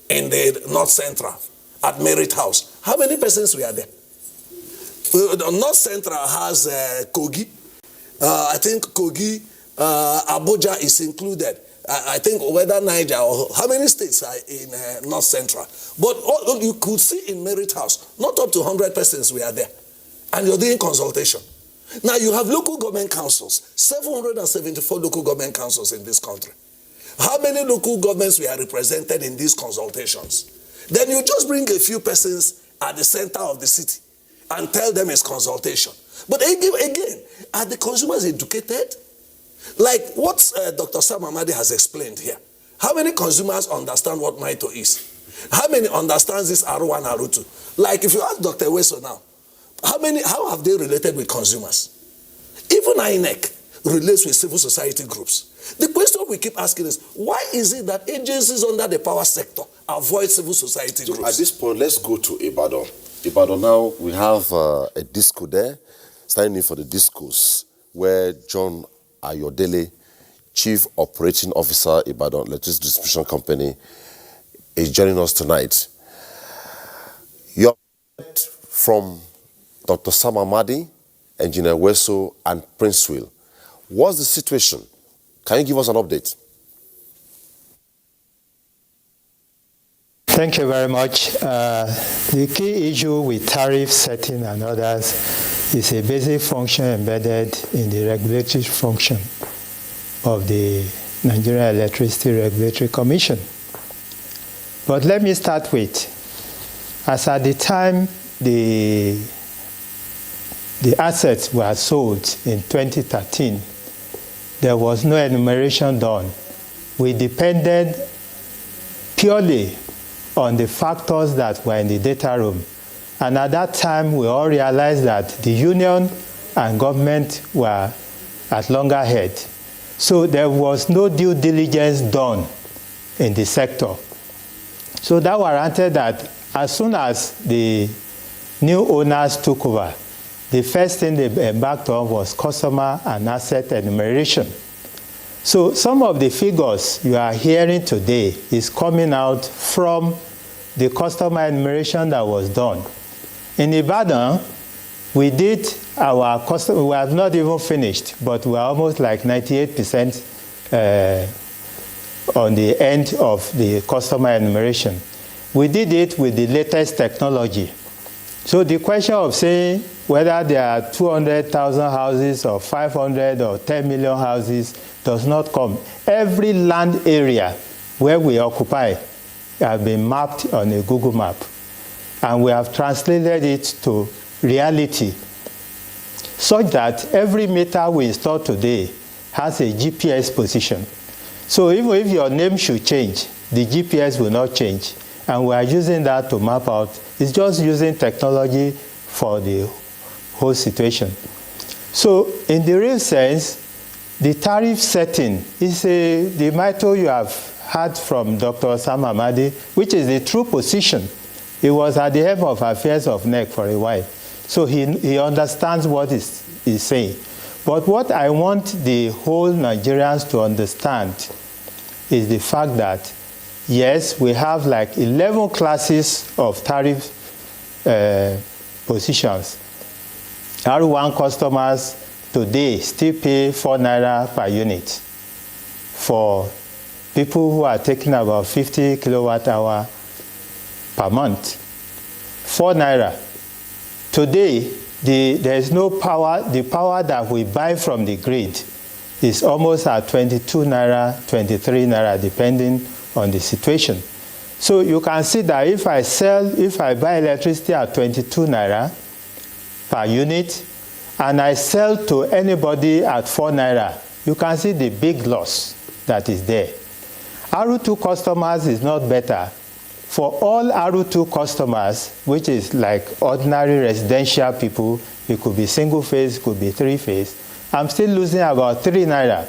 in the North Central at Merit House. How many persons were there? The North Central has Kogi. I think Kogi, Abuja is included. I think whether Niger or how many states are in North Central. But you could see in Merit House, not up to 100 persons were there. And you're doing consultation. Now you have local government councils, 774 local government councils in this country. How many local governments were represented in these consultations? Then you just bring a few persons at the center of the city and tell them it's consultation. But again, are the consumers educated? Like what Dr. Sam Amadi has explained here. How many consumers understand what MITO is? How many understands this R1, R2? Like if you ask Dr. Weso now, how have they related with consumers? Even INEC relates with civil society groups. The question we keep asking is, why is it that agencies under the power sector avoid civil society groups? At this point, let's go to Ibadan. Ibadan now, we have a disco there, standing in for the discos, where John Ayodele, Chief Operating Officer, Ibadan Electricity Distribution Company, is joining us tonight. You're from Dr. Sam Amadi, Engineer Weso, and Prince Will. What's the situation? Can you give us an update? Thank you very much. The key issue with tariff setting and others is a basic function embedded in the regulatory function of the Nigerian Electricity Regulatory Commission. But let me start with, as at the time the assets were sold in 2013, there was no enumeration done. We depended purely on the factors that were in the data room. And at that time, we all realized that the union and government were at loggerhead. So there was no due diligence done in the sector. So that warranted that as soon as the new owners took over, the first thing they embarked on was customer and asset enumeration. So some of the figures you are hearing today is coming out from the customer enumeration that was done. In Ibadan, we did our customer, we have not even finished, but we are almost like 98% on the end of the customer enumeration. We did it with the latest technology. So the question of saying whether there are 200,000 houses or 500 or 10 million houses does not come. Every land area where we occupy have been mapped on a Google map, and we have translated it to reality such that every meter we install today has a GPS position. So even if your name should change, the GPS will not change. And we are using that to map out. It's just using technology for the whole situation. So in the real sense, the tariff setting is the motto you have heard from Dr. Sam Amadi, which is the true position. He was at the head of affairs of NEC for a while. So he understands what he's saying. But what I want the whole Nigerians to understand is the fact that, yes, we have like 11 classes of tariff positions. R1 customers today still pay 4 naira per unit for people who are taking about 50 kilowatt hour per month. 4 naira. Today, there is no power. The power that we buy from the grid is almost at 22 naira, 23 naira, depending on the situation. So you can see that if I buy electricity at 22 naira per unit, and I sell to anybody at 4 naira, you can see the big loss that is there. R2 customers is not better. For all R2 customers, which is like ordinary residential people, it could be single phase, it could be 3-phase, I'm still losing about 3 naira.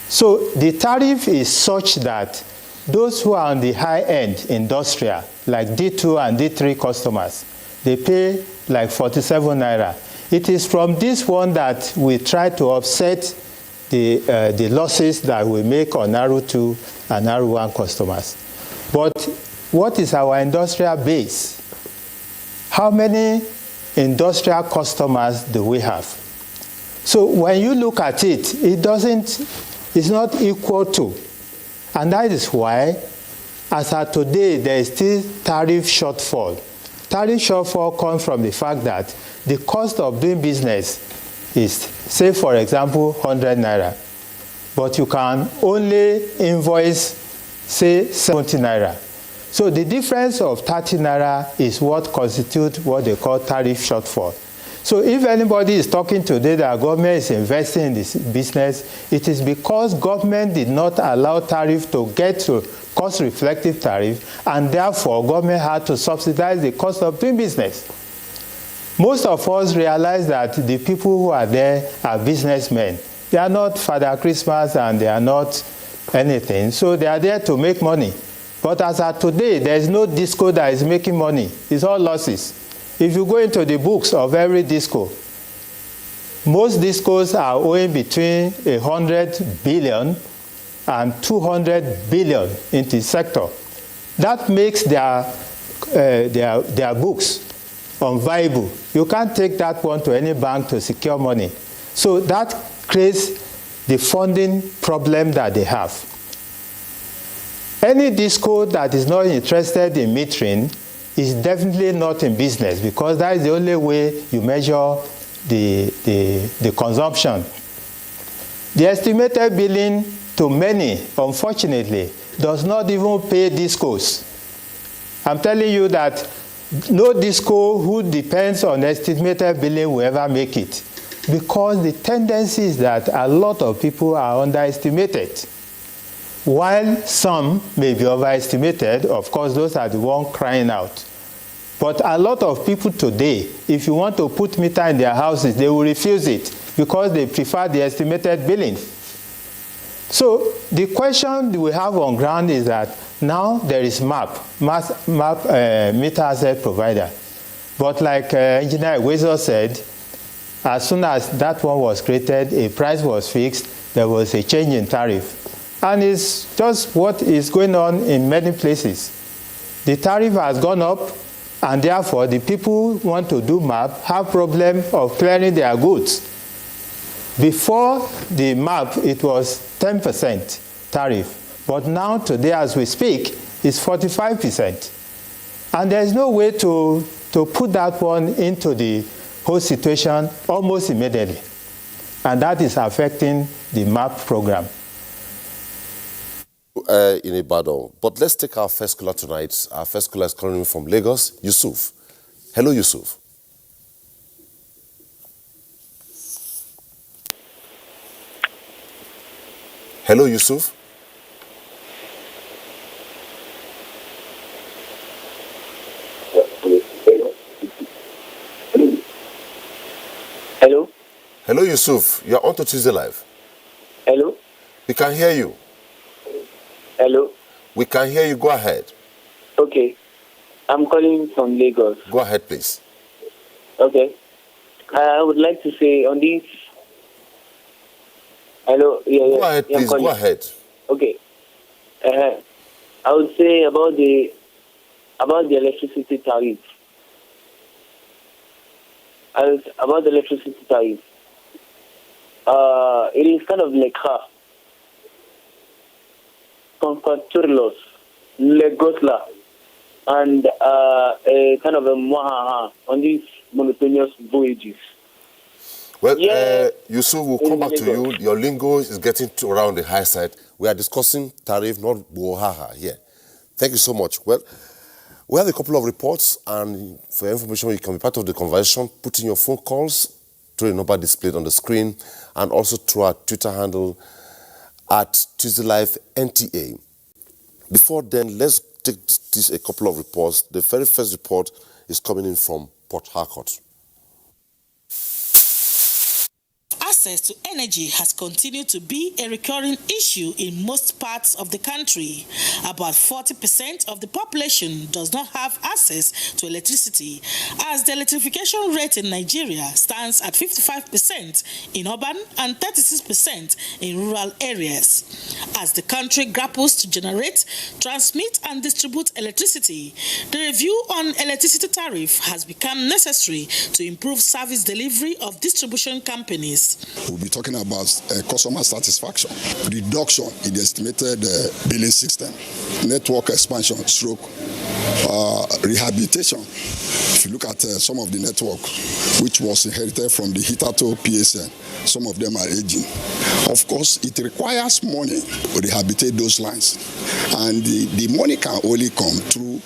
So the tariff is such that those who are on the high end industrial, like D2 and D3 customers, they pay like 47 naira. It is from this one that we try to offset the losses that we make on R2 and R1 customers. But what is our industrial base? How many industrial customers do we have? So when you look at it, it's not equal to And that is why, as of today, there is still tariff shortfall. Tariff shortfall comes from the fact that the cost of doing business is, say, for example, 100 naira. But you can only invoice, say, 70 naira. So the difference of 30 naira is what constitutes what they call tariff shortfall. So if anybody is talking today that government is investing in this business, it is because government did not allow tariff to get to cost-reflective tariff, and therefore government had to subsidize the cost of doing business. Most of us realize that the people who are there are businessmen. They are not Father Christmas and they are not anything, so they are there to make money. But as of today, there is no disco that is making money. It's all losses. If you go into the books of every disco, most discos are owing between 100 billion and 200 billion in the sector. That makes their books unviable. You can't take that one to any bank to secure money. So that creates the funding problem that they have. Any disco that is not interested in metering is definitely not in business, because that is the only way you measure the consumption. The estimated billing to many, unfortunately, does not even pay discos. I'm telling you that no disco who depends on estimated billing will ever make it, because the tendency is that a lot of people are underestimated. While some may be overestimated, of course, those are the ones crying out. But a lot of people today, if you want to put meter in their houses, they will refuse it because they prefer the estimated billing. So the question we have on ground is that now there is MAP, meter asset provider. But like Engineer Wezo said, as soon as that one was created, a price was fixed, there was a change in tariff. And it's just what is going on in many places. The tariff has gone up, and therefore the people who want to do MAP have problem of clearing their goods. Before the MAP, it was 10% tariff, but now today as we speak, it's 45%. And there's no way to put that one into the whole situation almost immediately. And that is affecting the MAP program. In Ibadan. But let's take our first caller tonight. Our first caller is calling from Lagos, Yusuf. Hello, Yusuf. Hello, Yusuf. Hello. Hello, Yusuf. You're on to Tuesday Live. Hello. We can hear you. Hello. We can hear you. Go ahead. Okay. I'm calling from Lagos. Go ahead, please. Okay. I would like to say on this. Hello. Go ahead, please. Go ahead. Okay. I would say about the electricity tariff. About the electricity tariff. It is kind of like contractual Lagos law, and a kind of a mwahaha on these monotonous voyages. Well, Yusuf, we'll come back to you. Your lingo is getting around the high side. We are discussing tariff, not mwahaha here. Thank you so much. Well, we have a couple of reports, and for your information, you can be part of the conversation. Put in your phone calls through the number displayed on the screen, and also through our Twitter handle at Tuesday Live NTA. Before then, let's take a couple of reports. The very first report is coming in from Port Harcourt. Access to energy has continued to be a recurring issue in most parts of the country. About 40% of the population does not have access to electricity, as the electrification rate in Nigeria stands at 55% in urban and 36% in rural areas. As the country grapples to generate, transmit and distribute electricity, the review on electricity tariff has become necessary to improve service delivery of distribution companies. We'll be talking about customer satisfaction, reduction in the estimated billing system, network expansion, stroke, rehabilitation. If you look at some of the network which was inherited from the Hitato PSN, some of them are aging. Of course, it requires money to rehabilitate those lines, and the money can only come through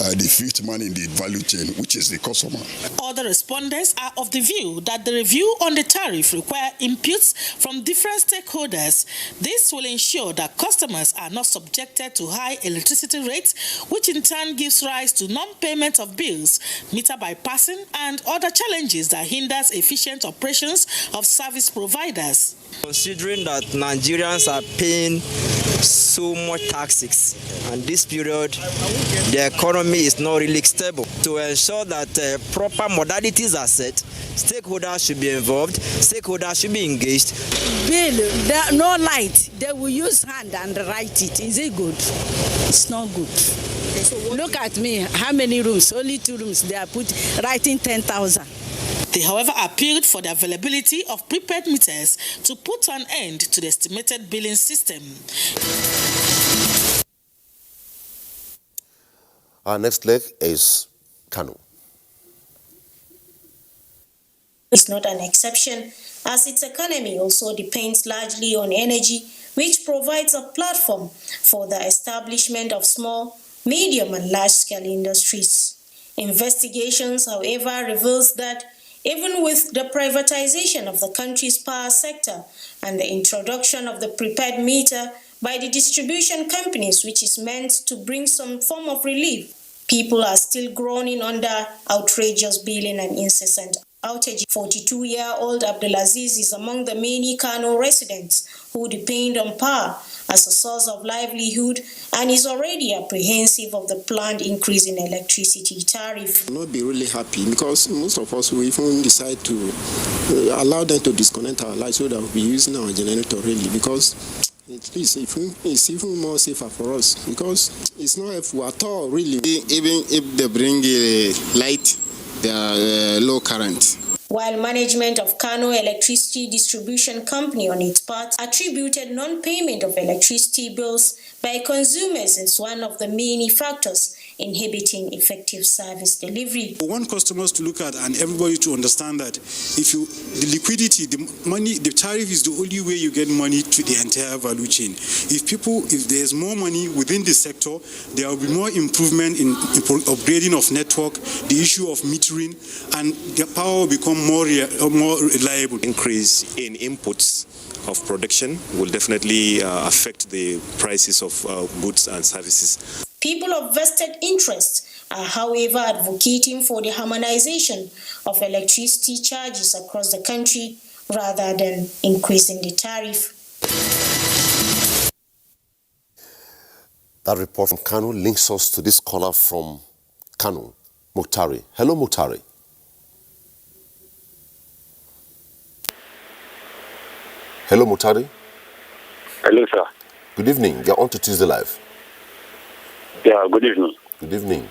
the fifth man in the value chain, which is the customer. Other respondents are of the view that the review on the tariff require inputs from different stakeholders. This will ensure that customers are not subjected to high electricity rates, which in turn gives rise to non-payment of bills, meter bypassing, and other challenges that hinders efficient operations of service providers. Considering that Nigerians are paying so much taxes, and this period the economy is not really stable, to ensure that proper modalities are set, stakeholders should be involved, stakeholders should be engaged. Bill, no light, they will use hand and write it. Is it good? It's not good. So look at me, how many rooms? Only 2 rooms. They are writing 10,000. They, however, appealed for the availability of prepaid meters to put an end to the estimated billing system. Our next leg is Kano. It's not an exception, as its economy also depends largely on energy, which provides a platform for the establishment of small, medium, and large-scale industries. Investigations, however, reveals that even with the privatization of the country's power sector and the introduction of the prepaid meter by the distribution companies, which is meant to bring some form of relief, people are still groaning under outrageous billing and incessant outage. 42-year-old Abdulaziz is among the many Kano residents who depend on power as a source of livelihood and is already apprehensive of the planned increase in electricity tariff. Not be really happy because most of us will even decide to allow them to disconnect our lights so that we'll be using our generator really, because it's even more safer for us, because it's not helpful at all really. Even if they bring a light, they are low current. While management of Kano Electricity Distribution Company on its part attributed non-payment of electricity bills by consumers as one of the many factors inhibiting effective service delivery. We want customers to look at and everybody to understand that the liquidity, the money, the tariff is the only way you get money to the entire value chain. If there's more money within the sector, there will be more improvement in upgrading of network, the issue of metering, and the power will become more reliable. Increase in inputs of production will definitely affect the prices of goods and services. People of vested interest are, however, advocating for the harmonization of electricity charges across the country rather than increasing the tariff. That report from Kano links us to this caller from Kano, Muktari. Hello, Muktari. Hello, Muktari. Hello, sir. Good evening. You're on to Tuesday Live. Yeah, good evening. Good evening.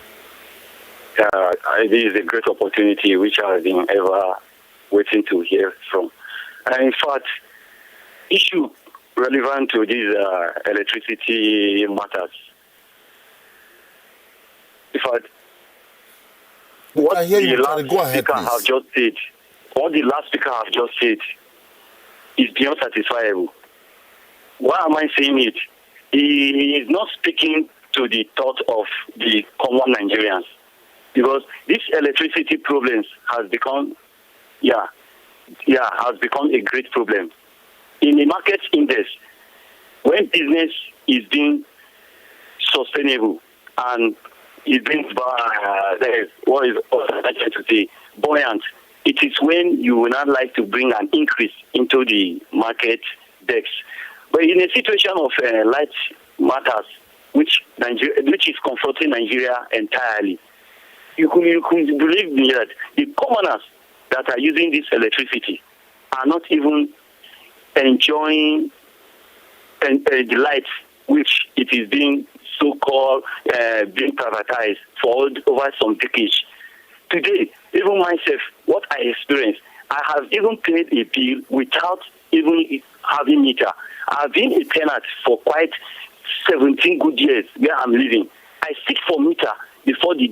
This is a great opportunity which I have been ever waiting to hear from. And in fact, issue relevant to these electricity matters. In fact, what the last speaker have just said is beyond satisfiable. Why am I saying it? He is not speaking to the thought of the common Nigerians, because this electricity problems has become a great problem. In the market index, when business is being sustainable and is being buoyant, it is when you will not like to bring an increase into the market desk. But in a situation of light matters, which is confronting Nigeria entirely, you could believe me that the commoners that are using this electricity are not even enjoying the light which it is being so-called being privatized for over some decades. Today, even myself, what I experience, I have even paid a bill without even having meter. I've been a tenant for quite 17 good years where I'm living. I seek for meter before the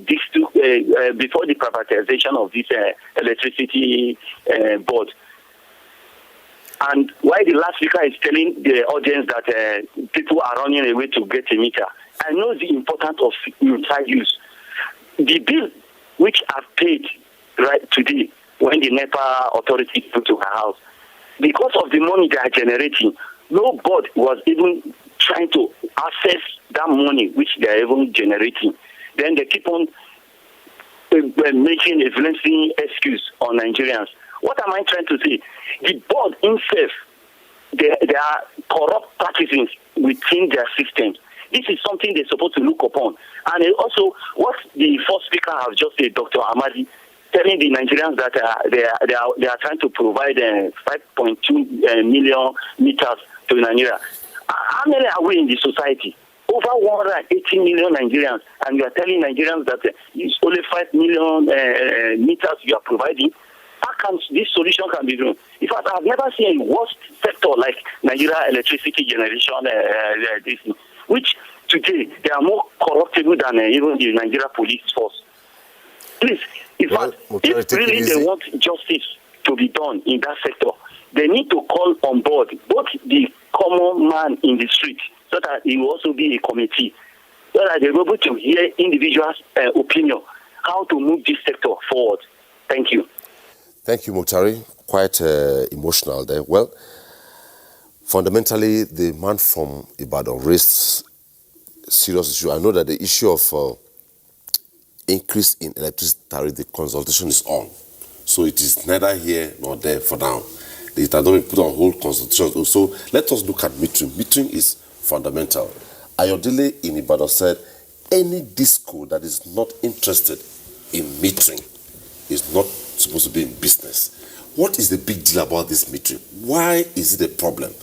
privatization of this electricity board. And why the last speaker is telling the audience that people are running away to get a meter, I know the importance of meter use. The bill which I've paid right today when the NEPA authority came to my house, because of the money they are generating, nobody was even trying to access that money which they are even generating. Then they keep on making a balancing excuse on Nigerians. What am I trying to say? The board itself, there are corrupt practices within their systems. This is something they're supposed to look upon. And also, what the first speaker has just said, Dr. Amadi, telling the Nigerians that they are trying to provide 5.2 million meters to Nigeria. How many are we in the society? Over 180 million Nigerians, and you are telling Nigerians that it's only 5 million meters you are providing. How can this solution can be done? In fact, I've never seen a worst sector like Nigeria electricity generation, which today they are more corruptible than even the Nigeria police force. Please, in fact, if really they want justice to be done in that sector, they need to call on board both the common man in the street, so that it will also be a committee, so that they're able to hear individuals' opinion, how to move this sector forward. Thank you. Thank you, Mutari. Quite emotional there. Well, fundamentally, the man from Ibadan raised serious issue. I know that the issue of increase in electricity tariff, the consultation is on. So it is neither here nor there for now. It has not been put on hold consultation. So let us look at metering. Metering is fundamental. Ayodele in Ibadan said any disco that is not interested in metering is not supposed to be in business. What is the big deal about this metering? Why is it a problem?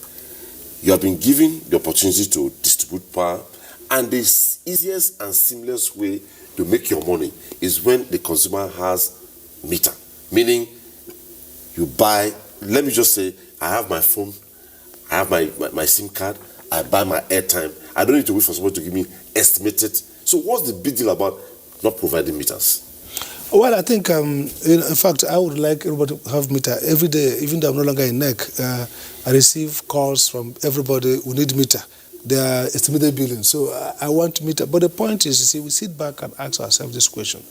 You have been given the opportunity to distribute power, and the easiest and seamless way to make your money is when the consumer has meter. Meaning, you buy, let me just say, I have my phone, I have my SIM card, I buy my airtime. I don't need to wait for someone to give me estimated. So what's the big deal about not providing meters? Well, I think, in fact, I would like everybody to have meter every day, even though I'm no longer in NEC. I receive calls from everybody who need meter. They are estimated billing. So I want meter. But the point is, you see, we sit back and ask ourselves this question.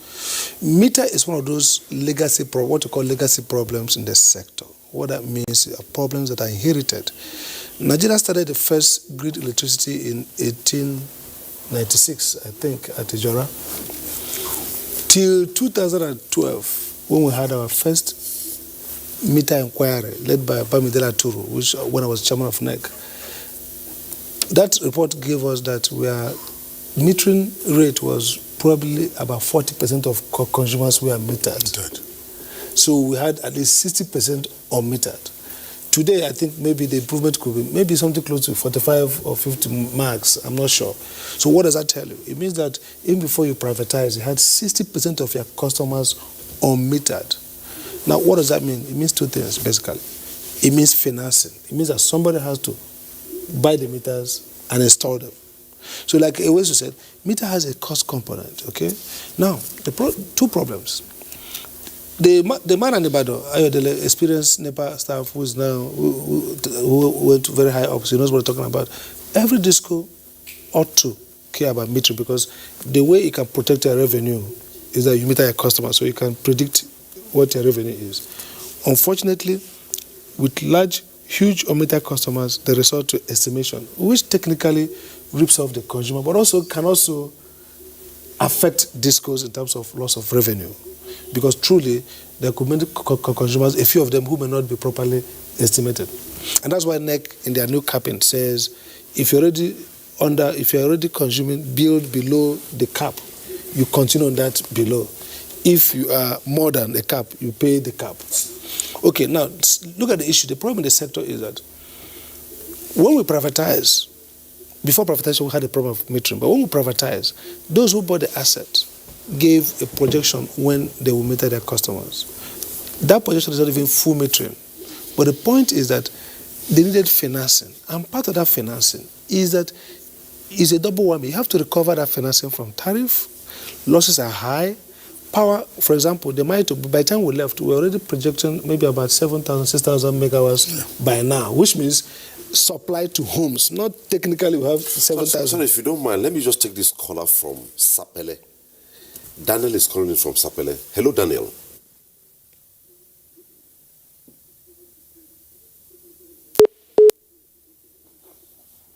Meter is one of those legacy, what we call legacy problems in the sector. What that means are problems that are inherited. Nigeria started the first grid electricity in 1896, I think, at Ijora. Till 2012, when we had our first meter inquiry led by Bamidele Turu, which when I was chairman of NEC, that report gave us that our metering rate was probably about 40% of consumers were metered. So we had at least 60% unmetered. Today, I think maybe the improvement could be maybe something close to 45 or 50 marks. I'm not sure. So what does that tell you? It means that even before you privatize, you had 60% of your customers unmetered. Now, what does that mean? It means two things, basically. It means financing. It means that somebody has to buy the meters and install them. So like Ewesu said, meter has a cost component, okay? Now, two problems. The man in Ibadan, Ayodele, experienced NEPA staff who is now, who went very high up, so he knows what we're talking about. Every disco ought to care about metering, because the way it can protect your revenue is that you meter your customer, so you can predict what your revenue is. Unfortunately, with huge unmetered customers, they resort to estimation, which technically rips off the consumer, but also can also affect discos in terms of loss of revenue. Because truly, there could be consumers, a few of them who may not be properly estimated. And that's why NEC in their new capping says, if you're already consuming billed below the cap, you continue on that below. If you are more than the cap, you pay the cap. Okay, now look at the issue. The problem in the sector is that when we privatize, before privatization we had a problem of metering, but when we privatize, those who bought the asset gave a projection when they will meter their customers. That projection is not even full metering. But the point is that they needed financing. And part of that financing is that it's a double whammy. You have to recover that financing from tariff. Losses are high. Power, for example, by the time we left, we're already projecting maybe about 7,000, 6,000 megawatts by now, which means supply to homes. Not technically we have 7,000. Sorry, if you don't mind, let me just take this caller from Sapele. Daniel is calling in from Sapele. Hello, Daniel.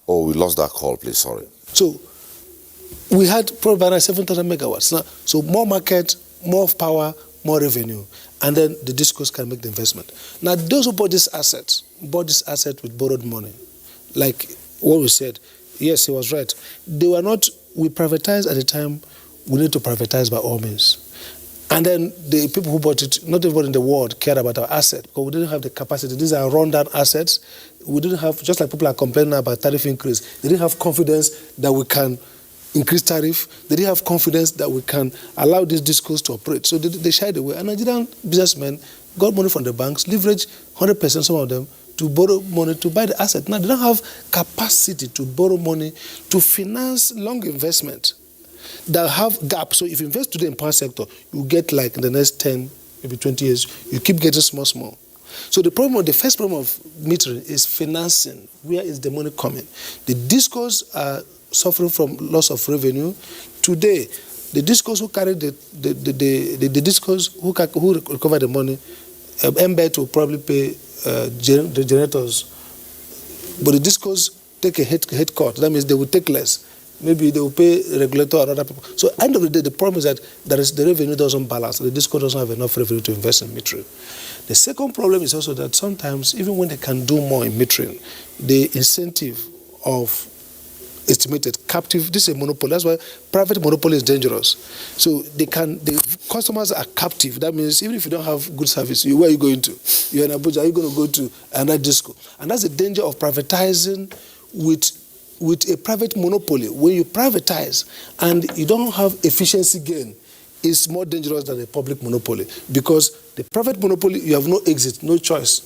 Oh, we lost that call, please, sorry. So we had probably around 7,000 megawatts. Now, so more market, more power, more revenue, and then the discos can make the investment. Now, those who bought this asset with borrowed money. Like what we said, yes, he was right. They were not, we privatized at the time, we need to privatize by all means. And then the people who bought it, not everybody in the world cared about our asset because we didn't have the capacity. These are rundown assets. We didn't have, just like people are complaining about tariff increase, they didn't have confidence that we can increase tariff. They didn't have confidence that we can allow these discos to operate. So they shied away. And Nigerian businessmen got money from the banks, leveraged 100%, some of them, to borrow money to buy the asset. Now, they don't have capacity to borrow money to finance long investment that have gaps. So if you invest today in power sector, you get like in the next 10, maybe 20 years, you keep getting small. So the first problem of metering is financing. Where is the money coming? The discos are suffering from loss of revenue. Today, the discos who carry the discos who recover the money, MBET will probably pay the generators, but the discos take a head cut. That means they will take less. Maybe they will pay regulator and other people. So at the end of the day, the problem is that the revenue doesn't balance. The disco doesn't have enough revenue to invest in metering. The second problem is also that sometimes, even when they can do more in metering, the incentive of estimated captive, this is a monopoly. That's why private monopoly is dangerous. So the customers are captive. That means even if you don't have good service, where are you going to? You're in Abuja, are you going to go to another disco? And that's the danger of privatizing with a private monopoly. When you privatize and you don't have efficiency gain, it's more dangerous than a public monopoly, because the private monopoly, you have no exit, no choice,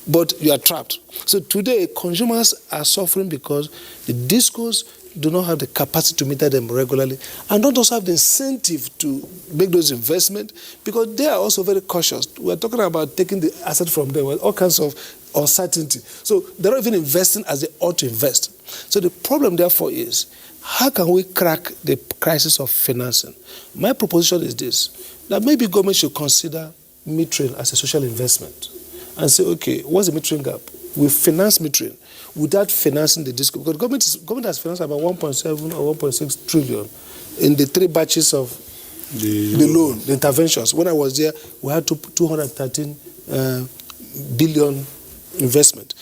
but you are trapped. So today, consumers are suffering because the discos do not have the capacity to meter them regularly and don't also have the incentive to make those investments, because they are also very cautious. We're talking about taking the asset from them with all kinds of uncertainty. So they're not even investing as they ought to invest. So the problem, therefore, is how can we crack the crisis of financing? My proposition is this, that maybe government should consider metering as a social investment and say, okay, what's the metering gap? We finance metering without financing the disco, because government has financed about 1.7 or 1.6 trillion in the 3 batches of the loan, the interventions. When I was there, we had 213 billion investment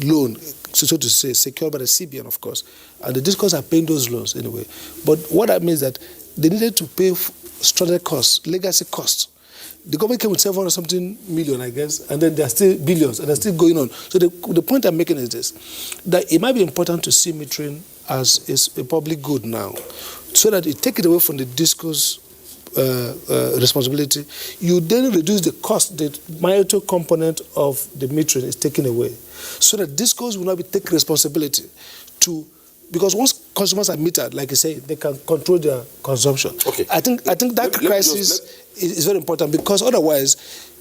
loan, so to say, secured by the CBN, of course. And the discos are paying those loans anyway. But what that means is that they needed to pay stranded costs, legacy costs. The government came with 700 something million, I guess, and then there are still billions, and they're still going on. So the point I'm making is this, that it might be important to see metering as a public good now, so that you take it away from the discos responsibility. You then reduce the cost, the monetary component of the metering is taken away, so that discos will not be taking responsibility to, because once consumers are metered, like you say, they can control their consumption. Okay. I think that crisis is very important, because otherwise,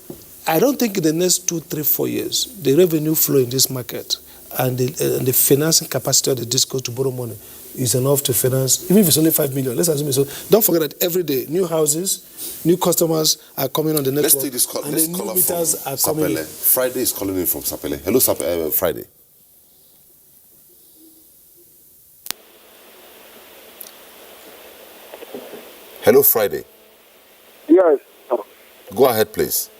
I don't think in the next 2, 3, 4 years, the revenue flow in this market and the financing capacity of the discos to borrow money is enough to finance, even if it's only 5 million. Let's assume so. Don't forget that every day, new houses, new customers are coming on the network. Let's take this call. And the new meters are coming in. Friday is calling in from Sapele. Hello, Friday. Hello, Friday. Yes. Go ahead, please.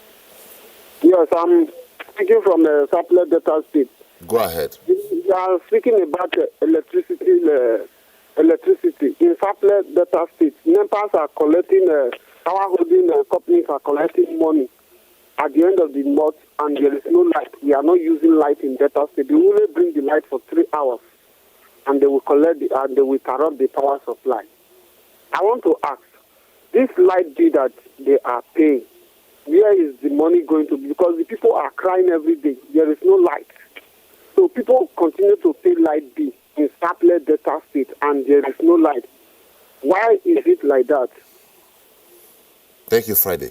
Yes, I'm speaking from Sapele Delta State. Go ahead. You are speaking about electricity. In Sapele Delta State, NEPAs are collecting, power holding companies are collecting money at the end of the month, and there is no light. We are not using light in Delta State. They only bring the light for 3 hours, and they will collect and they will interrupt the power supply. I want to ask, this light bill that they are paying, where is the money going to be? Because the people are crying every day. There is no light. So people continue to pay light bill in Sapele Delta State, and there is no light. Why is it like that? Thank you, Friday.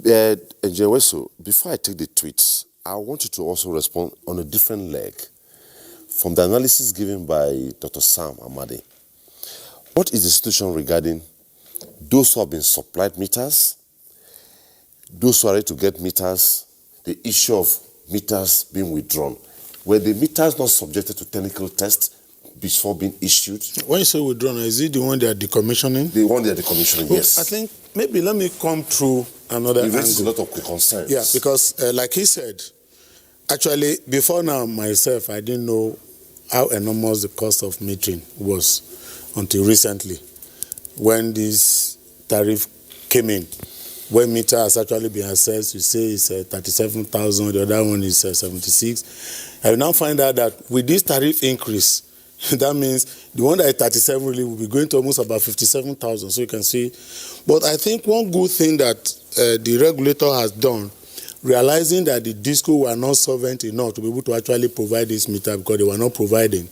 Njeweso, before I take the tweets, I want you to also respond on a different leg from the analysis given by Dr. Sam Amade. What is the situation regarding those who have been supplied meters, those who are ready to get meters, the issue of meters being withdrawn? Were the meters not subjected to technical tests before being issued? When you say withdrawn, is it the one they are decommissioning? The one they are decommissioning, yes. I think maybe let me come through another angle. It raises a lot of concerns. Yeah, because like he said, actually, before now, myself, I didn't know how enormous the cost of metering was until recently, when this tariff came in. When meter has actually been assessed, you say it's 37,000, the other one is 76. I will now find out that with this tariff increase, that means the one that is 37 really will be going to almost about 57,000. So you can see. But I think one good thing that the regulator has done, realizing that the DISCO were not solvent enough to be able to actually provide this meter because they were not providing,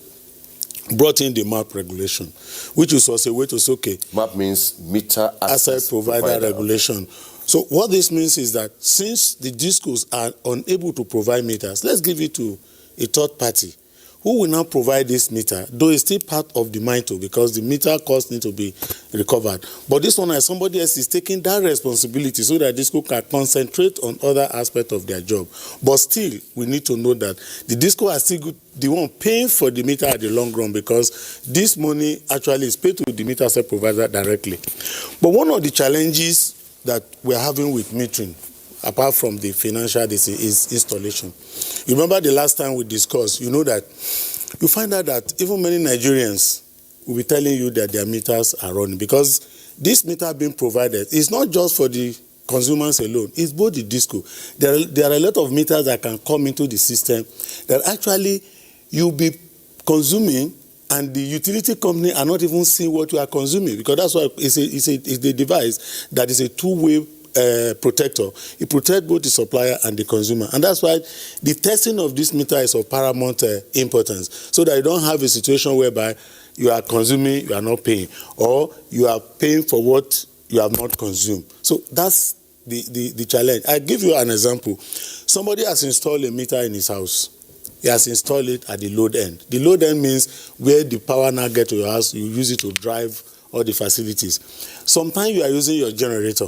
brought in the MAP regulation, which is also a way to say, okay. MAP means meter asset provider regulation. So what this means is that since the DISCOs are unable to provide meters, let's give it to a third party who will now provide this meter, though it's still part of the MITO because the meter cost needs to be recovered. But this one, as somebody else is taking that responsibility so that DISCO can concentrate on other aspects of their job. But still, we need to know that the DISCO are still the one paying for the meter at the long run because this money actually is paid to the meter asset provider directly. But one of the challenges that we're having with metering, apart from the financial, is installation. You remember the last time we discussed, you know that you find out that even many Nigerians will be telling you that their meters are running because this meter being provided is not just for the consumers alone, it's both the DISCO. There are a lot of meters that can come into the system that actually you'll be consuming and the utility company are not even seeing what you are consuming because that's why it's a device that is a two-way protector. It protects both the supplier and the consumer, and that's why the testing of this meter is of paramount importance, so that you don't have a situation whereby you are consuming, you are not paying, or you are paying for what you have not consumed. So that's the challenge. I give you an example. Somebody has installed a meter in his house. He has installed it at the load end. The load end means where the power now gets to your house, you use it to drive all the facilities. Sometimes you are using your generator.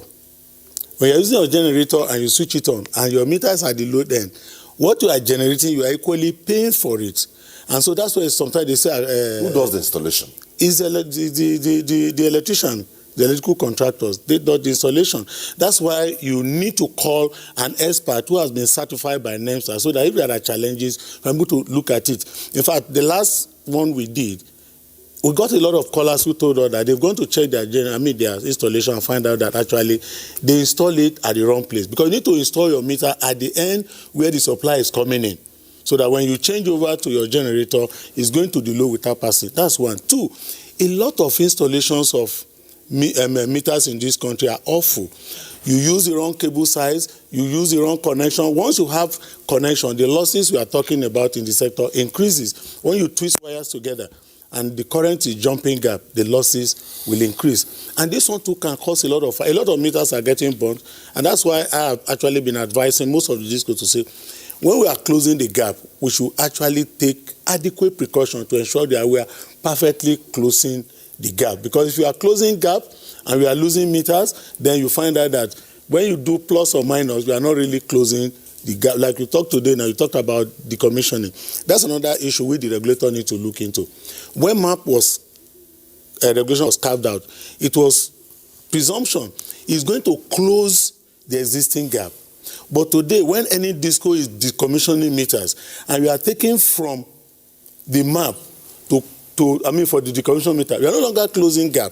When you're using your generator and you switch it on and your meter is at the load end, what you are generating, you are equally paying for it. And so that's why sometimes they say... who does the installation? Is the electrician, the electrical contractors. They do the installation. That's why you need to call an expert who has been certified by NEMSA so that if there are challenges, we're able to look at it. In fact, the last one we did, we got a lot of callers who told us that they've gone to check their installation and find out that actually they install it at the wrong place. Because you need to install your meter at the end where the supply is coming in. So that when you change over to your generator, it's going to the low without passing. That's one. Two, a lot of installations of meters in this country are awful. You use the wrong cable size, you use the wrong connection. Once you have connection, the losses we are talking about in the sector increases. When you twist wires together and the current is jumping gap, the losses will increase. And this one too can cause a lot of meters are getting burnt. And that's why I have actually been advising most of the DISCO to say, when we are closing the gap, we should actually take adequate precaution to ensure that we are perfectly closing the gap. Because if you are closing gap and we are losing meters, then you find out that when you do plus or minus, we are not really closing the gap. Like you talked today, now you talked about decommissioning. That's another issue we the regulator need to look into. When MAP regulation was carved out, it was presumption is going to close the existing gap. But today, when any DISCO is decommissioning meters, and we are taking from the MAP for the decommissioning meter, we are no longer closing gap.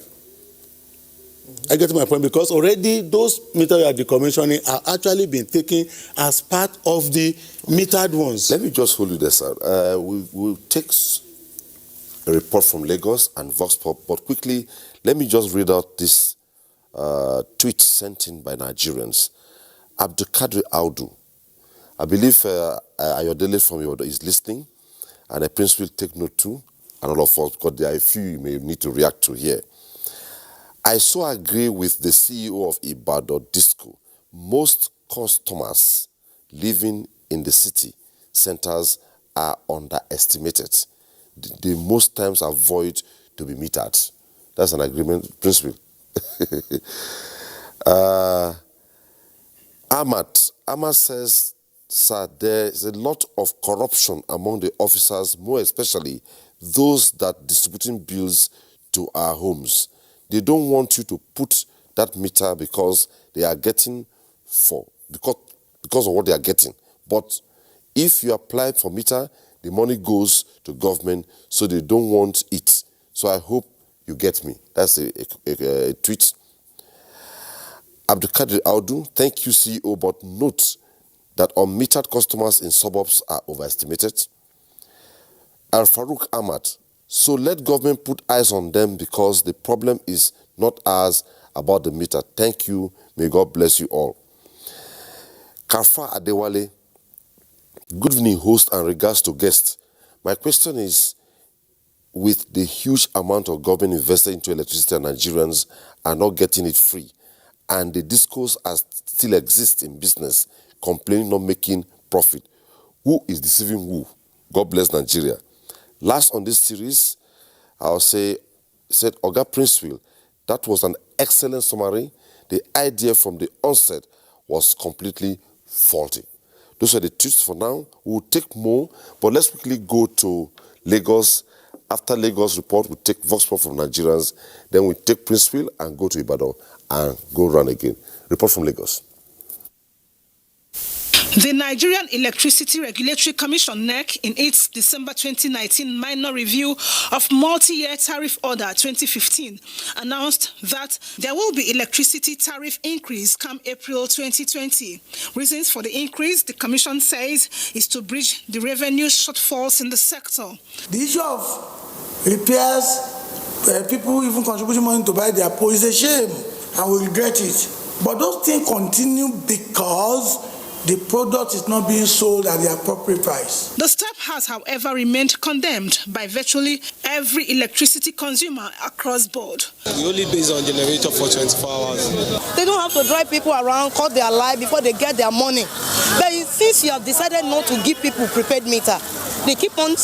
I get my point, because already those meters we are decommissioning are actually being taken as part of the metered ones. Let me just hold you there, sir. We'll take a report from Lagos and Vox Pop, but quickly, let me just read out this tweet sent in by Nigerians. Abdulkadir Audu. I believe Ayodele from Yodo is listening, and the Prince will take note too, and all of us, because there are a few you may need to react to here. I so agree with the CEO of Ibadan Disco. Most customers living in the city centers are underestimated. They most times avoid to be metered. That's an agreement principle. Ahmad says, sir, there is a lot of corruption among the officers, more especially those that distributing bills to our homes. They don't want you to put that meter because they are getting because of what they are getting. But if you apply for meter, the money goes to government, so they don't want it. So I hope you get me. That's a tweet. Abdulkadir Audu, thank you, CEO, but note that unmetered customers in suburbs are overestimated. Al Farouk Ahmad, so let government put eyes on them because the problem is not ours about the meter. Thank you. May God bless you all. Kafa Adewale, good evening, host, and regards to guests. My question is, with the huge amount of government invested into electricity and Nigerians are not getting it free, and the discos still exist in business, complaining not making profit, who is deceiving who? God bless Nigeria. Last on this series, I'll say, said Oga Princeville, that was an excellent summary. The idea from the onset was completely faulty. Those are the tweets for now. We'll take more, but let's quickly go to Lagos. After Lagos report, we'll take Vox Pop from Nigerians, then we'll take Princeville and go to Ibadan and go run again. Report from Lagos. The Nigerian Electricity Regulatory Commission, NEC, in its December 2019 minor review of multi-year tariff order 2015, announced that there will be electricity tariff increase come April 2020. Reasons for the increase, the Commission says, is to bridge the revenue shortfalls in the sector. The issue of repairs, people even contributing money to buy their pole is a shame, and we regret it. But those things continue because the product is not being sold at the appropriate price. The step has, however, remained condemned by virtually every electricity consumer across board. We only base on generator for 24 hours. They don't have to drive people around, cut their life before they get their money. But since you have decided not to give people prepaid meter, they keep on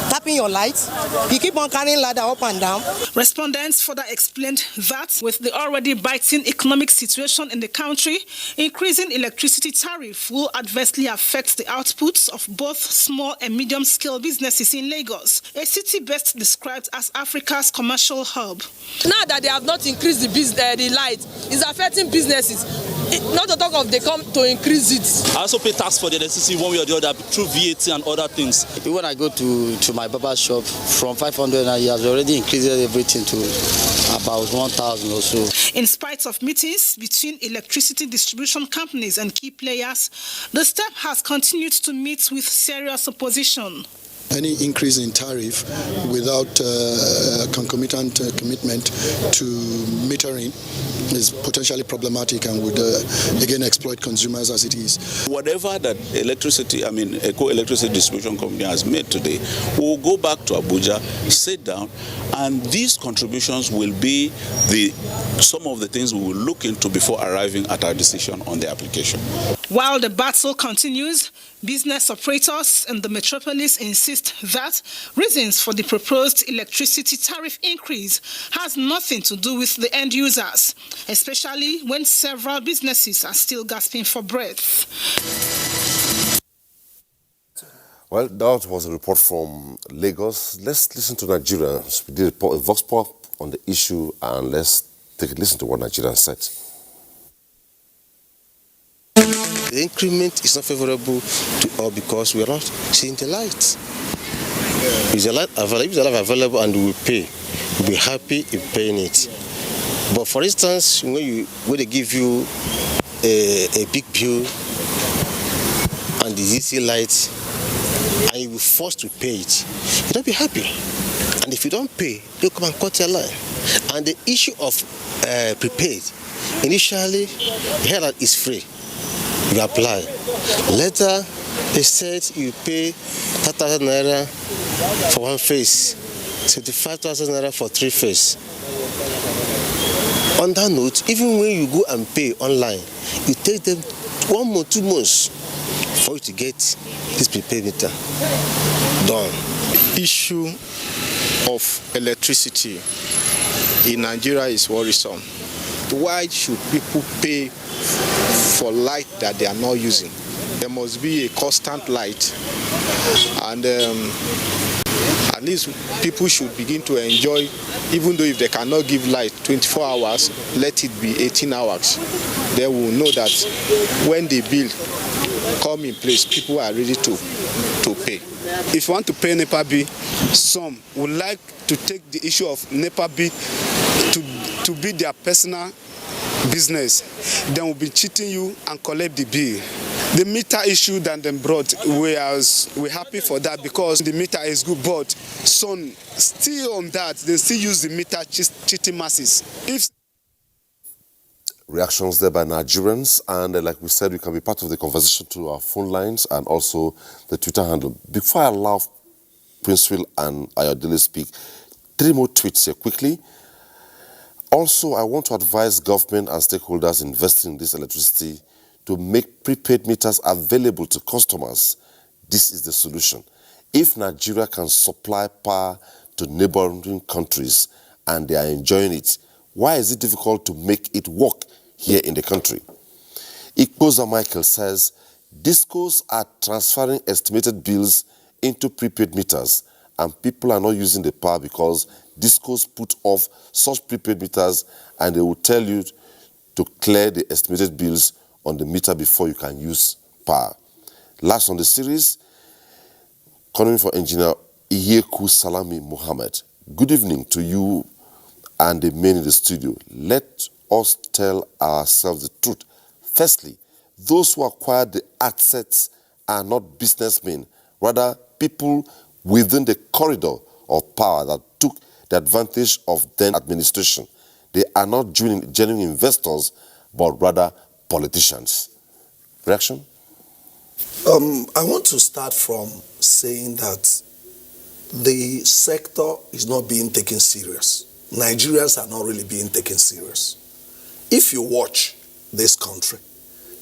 tapping your lights, you keep on carrying ladder up and down. Respondents further explained that with the already biting economic situation in the country, increasing electricity tariff will adversely affect the outputs of both small and medium-scale businesses in Lagos, a city best described as Africa's commercial hub. Now that they have not increased the light, it's affecting businesses. Not to talk of they come to increase it. I also pay tax for the electricity one way or the other through VAT and other things. When I go to my barber shop, from 500 and he has already increased everything to about 1,000 or so. In spite of meetings between electricity distribution companies and key players, the step has continued to meet with serious opposition. Any increase in tariff without concomitant commitment to metering is potentially problematic and would again exploit consumers as it is. Whatever that Eco Electricity Distribution Company has made today, we'll go back to Abuja, sit down, and these contributions will be some of the things we will look into before arriving at our decision on the application. While the battle continues, business operators in the metropolis insist that reasons for the proposed electricity tariff increase has nothing to do with the end users, especially when several businesses are still gasping for breath. Well, that was a report from Lagos. Let's listen to Nigerians. We did a Vox Pop on the issue, and let's take a listen to what Nigerians said. The increment is not favorable to all because we are not seeing the light. If the light available and we will pay, we'll be happy in paying it. But for instance, when they give you a big bill and the DC light, and you will forced to pay it, you'll not be happy. And if you don't pay, they'll come and cut your line. And the issue of prepaid, Initially, we heard that it's free. You apply. Later, they said you pay 30,000 naira for one phase, 75,000 naira for 3 phases. On that note, even when you go and pay online, you take them 1 month, 2 months for you to get this prepaid meter done. Issue of electricity in Nigeria is worrisome. Why should people pay for light that they are not using? There must be a constant light, and at least people should begin to enjoy, even though if they cannot give light 24 hours, let it be 18 hours. They will know that when the bill come in place, people are ready to pay. If you want to pay NEPA bill, some would like to take the issue of NEPA bill to be their personal business. Then will be cheating you and collect the bill. The meter issue that them brought, we're happy for that because the meter is good, but some still on that, they still use the meter cheating masses. Reactions there by Nigerians, and like we said, we can be part of the conversation through our phone lines and also the Twitter handle. Before I allow Prince Will and Ayodele speak, 3 more tweets here quickly. Also, I want to advise government and stakeholders investing in this electricity to make prepaid meters available to customers. This is the solution. If Nigeria can supply power to neighboring countries and they are enjoying it, why is it difficult to make it work here in the country? Ikpoza Michael says, discos are transferring estimated bills into prepaid meters and people are not using the power because discos put off such prepaid meters and they will tell you to clear the estimated bills on the meter before you can use power. Last on the series, calling for Engineer Iyeku Salami Mohammed. Good evening to you and the men in the studio. Let us tell ourselves the truth. Firstly, those who acquired the assets are not businessmen, rather people within the corridor of power that took the advantage of then administration. They are not genuine investors, but rather politicians. Reaction? I want to start from saying that the sector is not being taken serious. Nigerians are not really being taken serious. If you watch this country,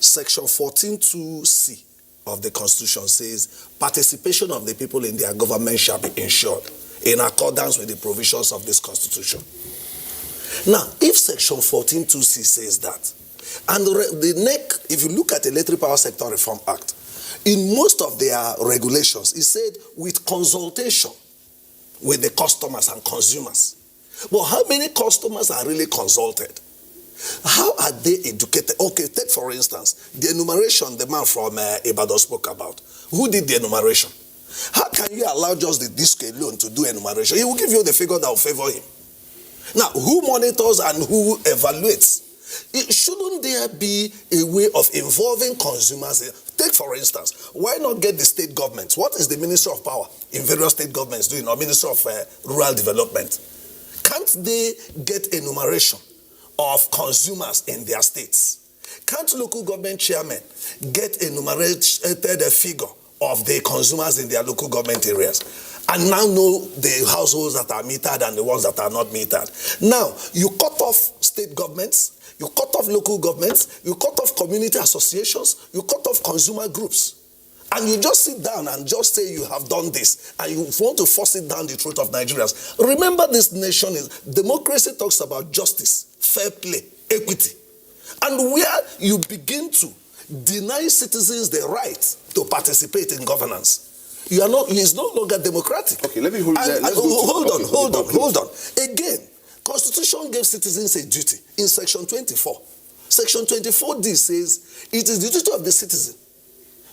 Section 14(2)(c) of the Constitution says participation of the people in their government shall be ensured in accordance with the provisions of this Constitution. Now, if Section 14(2)(c) says that, and the NEC, if you look at the Electric Power Sector Reform Act, in most of their regulations, it said with consultation with the customers and consumers. But how many customers are really consulted? How are they educated? Okay, take for instance, the enumeration the man from Ibadan spoke about. Who did the enumeration? How can you allow just the disc alone to do enumeration? He will give you the figure that will favor him. Now, who monitors and who evaluates? Shouldn't there be a way of involving consumers? Take for instance, why not get the state governments? What is the Ministry of Power in various state governments doing, or Ministry of Rural Development? Can't they get enumeration of consumers in their states? Can't local government chairmen get enumerated figure of the consumers in their local government areas? And now know the households that are metered and the ones that are not metered. Now, you cut off state governments, you cut off local governments, you cut off community associations, you cut off consumer groups. And you just sit down and just say you have done this, and you want to force it down the throat of Nigerians. Remember, this nation is, democracy talks about justice, fair play, equity. And where you begin to deny citizens the right to participate in governance, you are not, it's no longer democratic. Okay, let me hold that. Hold on. Again, Constitution gave citizens a duty in Section 24. Section 24D says it is the duty of the citizen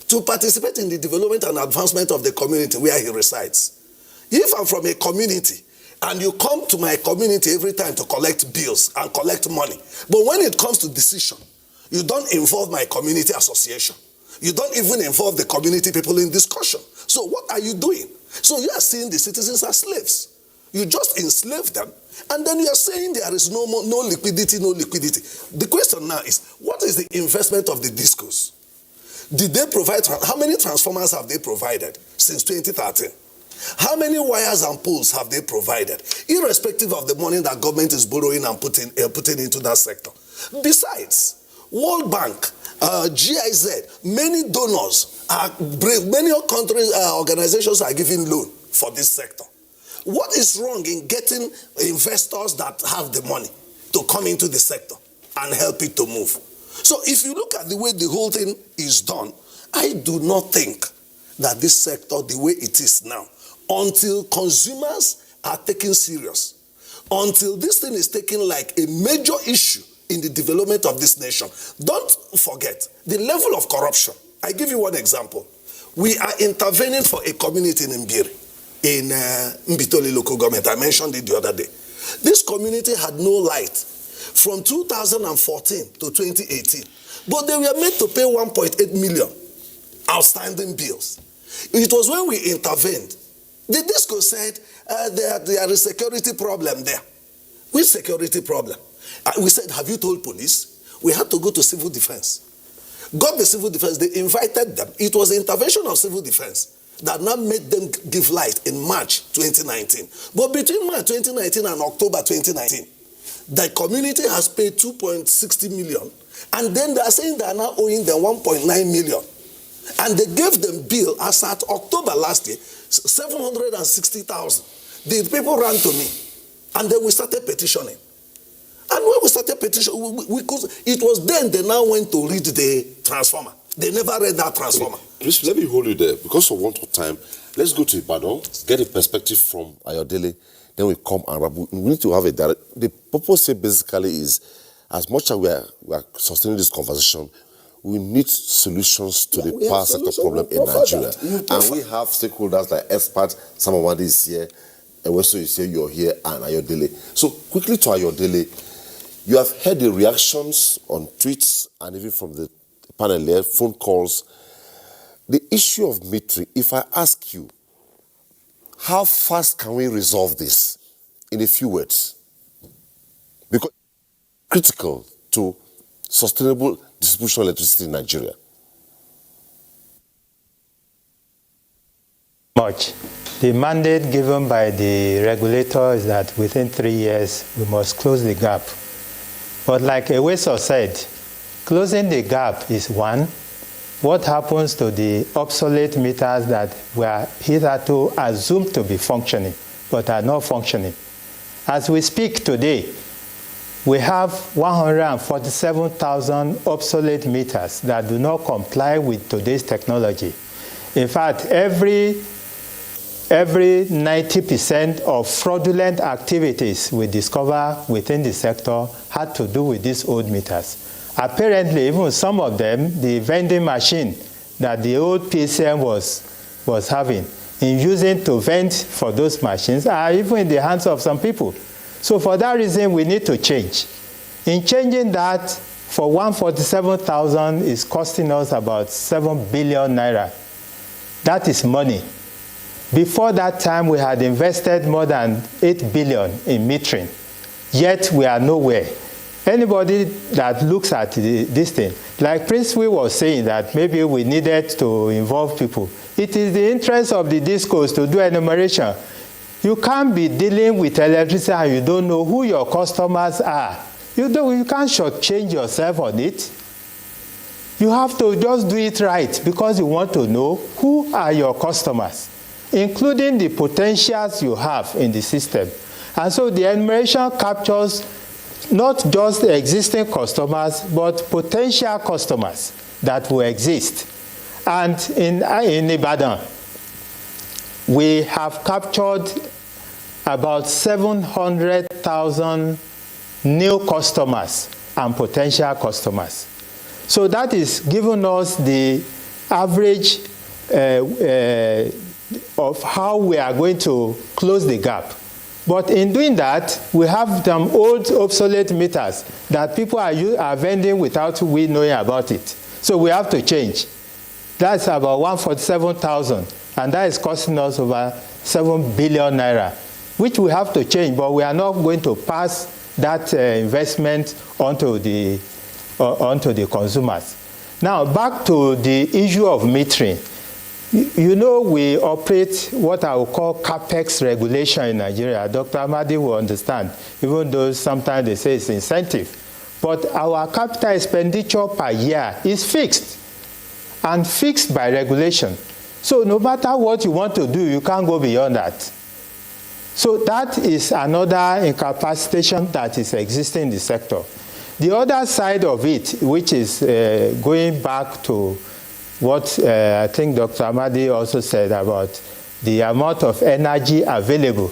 to participate in the development and advancement of the community where he resides. If I'm from a community and you come to my community every time to collect bills and collect money, but when it comes to decision, you don't involve my community association. You don't even involve the community people in discussion. So what are you doing? So you are seeing the citizens as slaves. You just enslave them, and then you are saying there is no liquidity, no liquidity. The question now is, what is the investment of the discos? Did they provide, how many transformers have they provided since 2013? How many wires and poles have they provided, irrespective of the money that government is borrowing and putting into that sector? Besides, World Bank, GIZ, many donors, many countries, organizations are giving loan for this sector. What is wrong in getting investors that have the money to come into the sector and help it to move? So if you look at the way the whole thing is done, I do not think that this sector, the way it is now, until consumers are taken serious, until this thing is taken like a major issue in the development of this nation, don't forget the level of corruption. I give you one example. We are intervening for a community in Mbiri, in Mbitoli local government. I mentioned it the other day. This community had no light from 2014 to 2018, but they were made to pay 1.8 million outstanding bills. It was when we intervened. The DISCO said there is a security problem there. Which security problem? We said, have you told police? We had to go to civil defense. Got the civil defense, they invited them. It was the intervention of civil defense that now made them give light in March 2019. But between March 2019 and October 2019, the community has paid 2.60 million. And then they are saying they are now owing them 1.9 million. And they gave them bill as at October last year, 760,000. The people ran to me. And then we started petitioning. And when we started petitioning, it was then they now went to read the transformer. They never read that transformer. Please, let me hold you there. Because of want of time, let's go to Ibadan, get a perspective from Ayodele, then we come and Rabu. We need to have a direct. The purpose here basically is, as much as we are sustaining this conversation, we need solutions to the power sector problem in Nigeria. And we have stakeholders like experts, some of what is here, and also you say you're here, and Ayodele. So quickly to Ayodele, you have heard the reactions on tweets and even from the panel here, phone calls. The issue of metering, if I ask you, how fast can we resolve this in a few words? Because it's critical to sustainable distribution of electricity in Nigeria. Much. The mandate given by the regulator is that within 3 years we must close the gap. But like Eweso said, closing the gap is one. What happens to the obsolete meters that were hitherto assumed to be functioning but are not functioning? As we speak today, we have 147,000 obsolete meters that do not comply with today's technology. In fact, every 90% of fraudulent activities we discover within the sector had to do with these old meters. Apparently, even some of them, the vending machine that the old PCM was having in using to vend for those machines are even in the hands of some people. So for that reason, we need to change. In changing that, for 147,000 is costing us about 7 billion naira. That is money. Before that time, we had invested more than 8 billion in metering, yet we are nowhere. Anybody that looks at this thing, like Prince Will was saying that maybe we needed to involve people. It is the interest of the discos to do enumeration. You can't be dealing with electricity and you don't know who your customers are. You can't shortchange yourself on it. You have to just do it right because you want to know who are your customers, including the potentials you have in the system. And so the enumeration captures not just the existing customers, but potential customers that will exist. And in Ibadan, we have captured about 700,000 new customers and potential customers. So that is giving us the average of how we are going to close the gap. But in doing that, we have some old obsolete meters that people are vending without we knowing about it. So we have to change. That's about 147,000, and that is costing us over 7 billion naira. which we have to change, but we are not going to pass that investment onto the consumers. Now, back to the issue of metering. You know, we operate what I would call CAPEX regulation in Nigeria. Dr. Amadi will understand, even though sometimes they say it's incentive. But our capital expenditure per year is fixed, and fixed by regulation. So no matter what you want to do, you can't go beyond that. So that is another incapacitation that is existing in the sector. The other side of it, which is going back to what I think Dr. Amadi also said about the amount of energy available.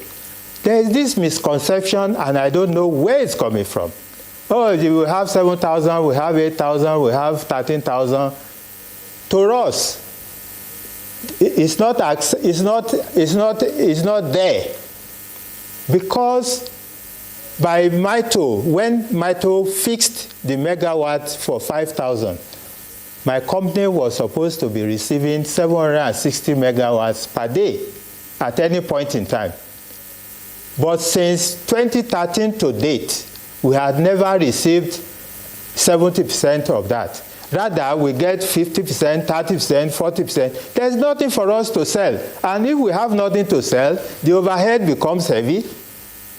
There is this misconception, and I don't know where it's coming from. Oh, you will have 7,000, we have 8,000, we have 13,000. To us, it's not there. Because by MITO, when MITO fixed the megawatt for 5,000, my company was supposed to be receiving 760 megawatts per day at any point in time. But since 2013 to date, we had never received 70% of that. Rather, we get 50%, 30%, 40%. There's nothing for us to sell. And if we have nothing to sell, the overhead becomes heavy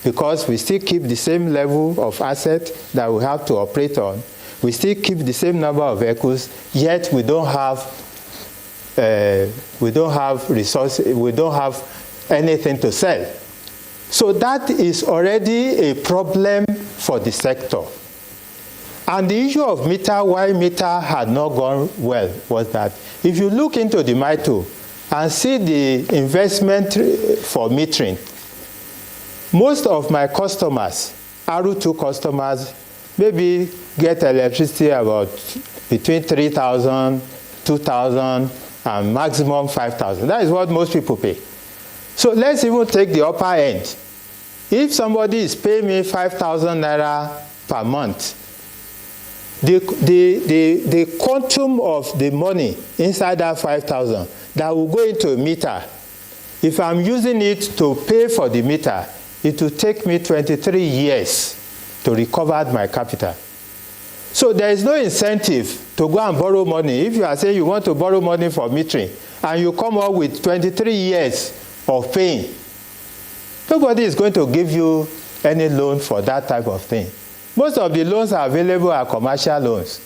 because we still keep the same level of asset that we have to operate on. We still keep the same number of vehicles, yet we don't have resources, we don't have anything to sell. So that is already a problem for the sector. And the issue of meter, why meter had not gone well, was that if you look into the MITO and see the investment for metering, most of my customers, RU2 customers, maybe get electricity about between 3,000, 2,000, and maximum 5,000. That is what most people pay. So let's even take the upper end. If somebody is paying me 5,000 naira per month, the quantum of the money inside that 5,000 that will go into a meter, if I'm using it to pay for the meter, it will take me 23 years to recover my capital. So there is no incentive to go and borrow money. If you are saying you want to borrow money for metering and you come up with 23 years of paying, nobody is going to give you any loan for that type of thing. Most of the loans are available are commercial loans.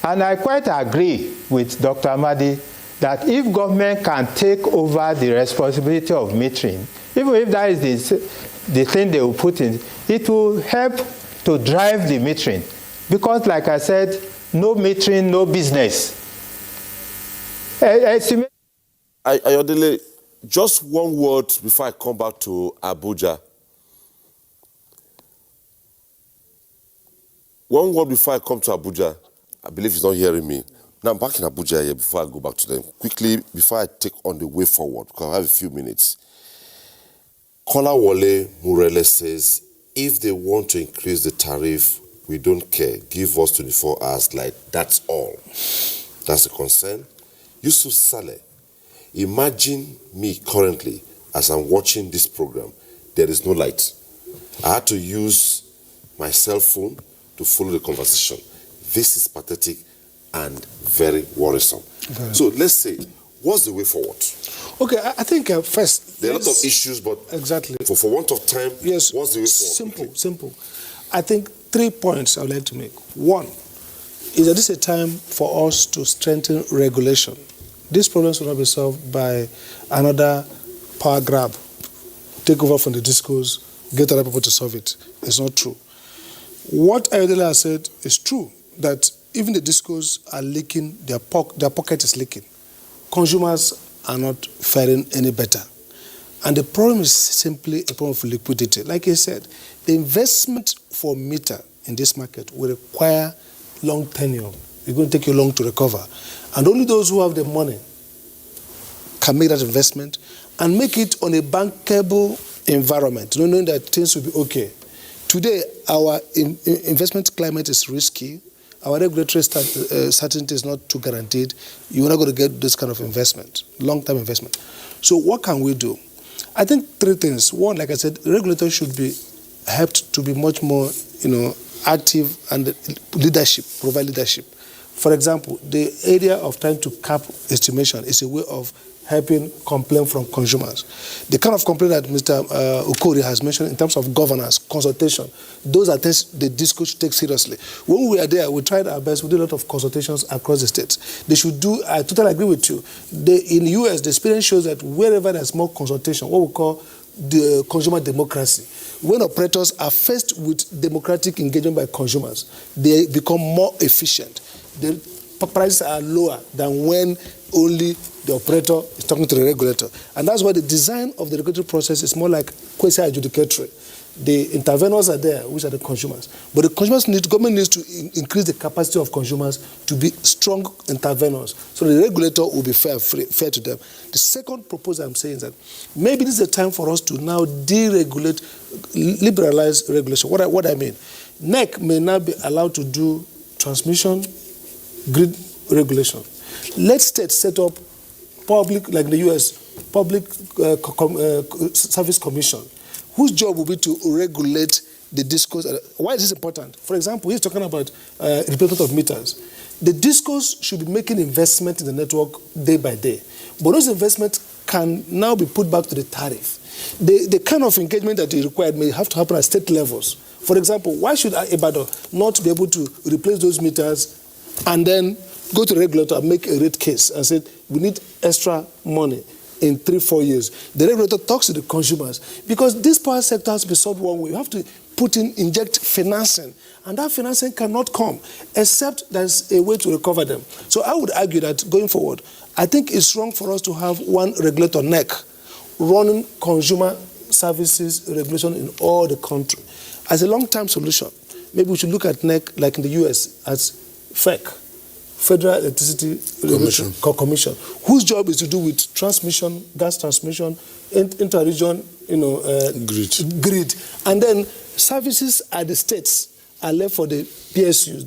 And I quite agree with Dr. Amadi that if government can take over the responsibility of metering, even if that is the thing they will put in, it will help to drive the metering. Because like I said, no metering, no business. Ayodele, just one word before I come back to Abuja. One word before I come to Abuja. I believe he's not hearing me. Now I'm back in Abuja here before I go back to them. Quickly, before I take on the way forward, because I have a few minutes. Kolawole Murele says, if they want to increase the tariff, we don't care. Give us 24 hours light. That's all. That's a concern. Yusuf Saleh, imagine me currently as I'm watching this program. There is no light. I had to use my cell phone to follow the conversation. This is pathetic and very worrisome. So let's say, what's the way forward? Okay, I think first... There are a lot of issues, but exactly. For want of time, yes, what's the way forward? Simple. I think 3 points I would like to make. One, is that this is a time for us to strengthen regulation. These problems will not be solved by another power grab, take over from the discos, get other people to solve it. It's not true. What Ayodele has said is true, that even the discos are leaking, their pocket is leaking. Consumers are not faring any better. And the problem is simply a problem of liquidity. Like I said, the investment for meter in this market will require long tenure. It's going to take you long to recover. And only those who have the money can make that investment and make it on a bankable environment, knowing that things will be okay. Today, our investment climate is risky. Our regulatory certainty is not too guaranteed. You're not going to get this kind of investment, long-term investment. So what can we do? I think three things. One, like I said, regulators should be helped to be much more, active and provide leadership. For example, the area of trying to cap estimation is a way of helping complaint from consumers. The kind of complaint that Mr. Okori has mentioned in terms of governance, consultation, those are things the DISCO should take seriously. When we are there, we tried our best. We did a lot of consultations across the states. They should do, I totally agree with you. In the US, the experience shows that wherever there's more consultation, what we call the consumer democracy, when operators are faced with democratic engagement by consumers, they become more efficient. The prices are lower than when only the operator is talking to the regulator. And that's why the design of the regulatory process is more like quasi-adjudicatory. The interveners are there, which are the consumers. But the government needs to increase the capacity of consumers to be strong interveners, so the regulator will be fair to them. The second proposal I'm saying is that maybe this is a time for us to now deregulate, liberalize regulation. What I mean, NEC may now be allowed to do transmission grid regulation. Let states set up public, like the US, public service commission, whose job will be to regulate the DISCOs. Why is this important? For example, he's talking about replacement of meters. The DISCOs should be making investment in the network day by day. But those investments can now be put back to the tariff. The kind of engagement that is required may have to happen at state levels. For example, why should Ibadan not be able to replace those meters and then go to the regulator and make a rate case and say, we need extra money in 3-4 years? The regulator talks to the consumers, because this power sector has to be solved one way. You have to inject financing, and that financing cannot come except there's a way to recover them. So I would argue that going forward, I think it's wrong for us to have one regulator, NEC, running consumer services regulation in all the country. As a long-term solution, maybe we should look at NEC like in the US as FEC, Federal Electricity Commission, whose job is to do with transmission, gas transmission, inter-region, grid. And then services at the states are left for the PSUs,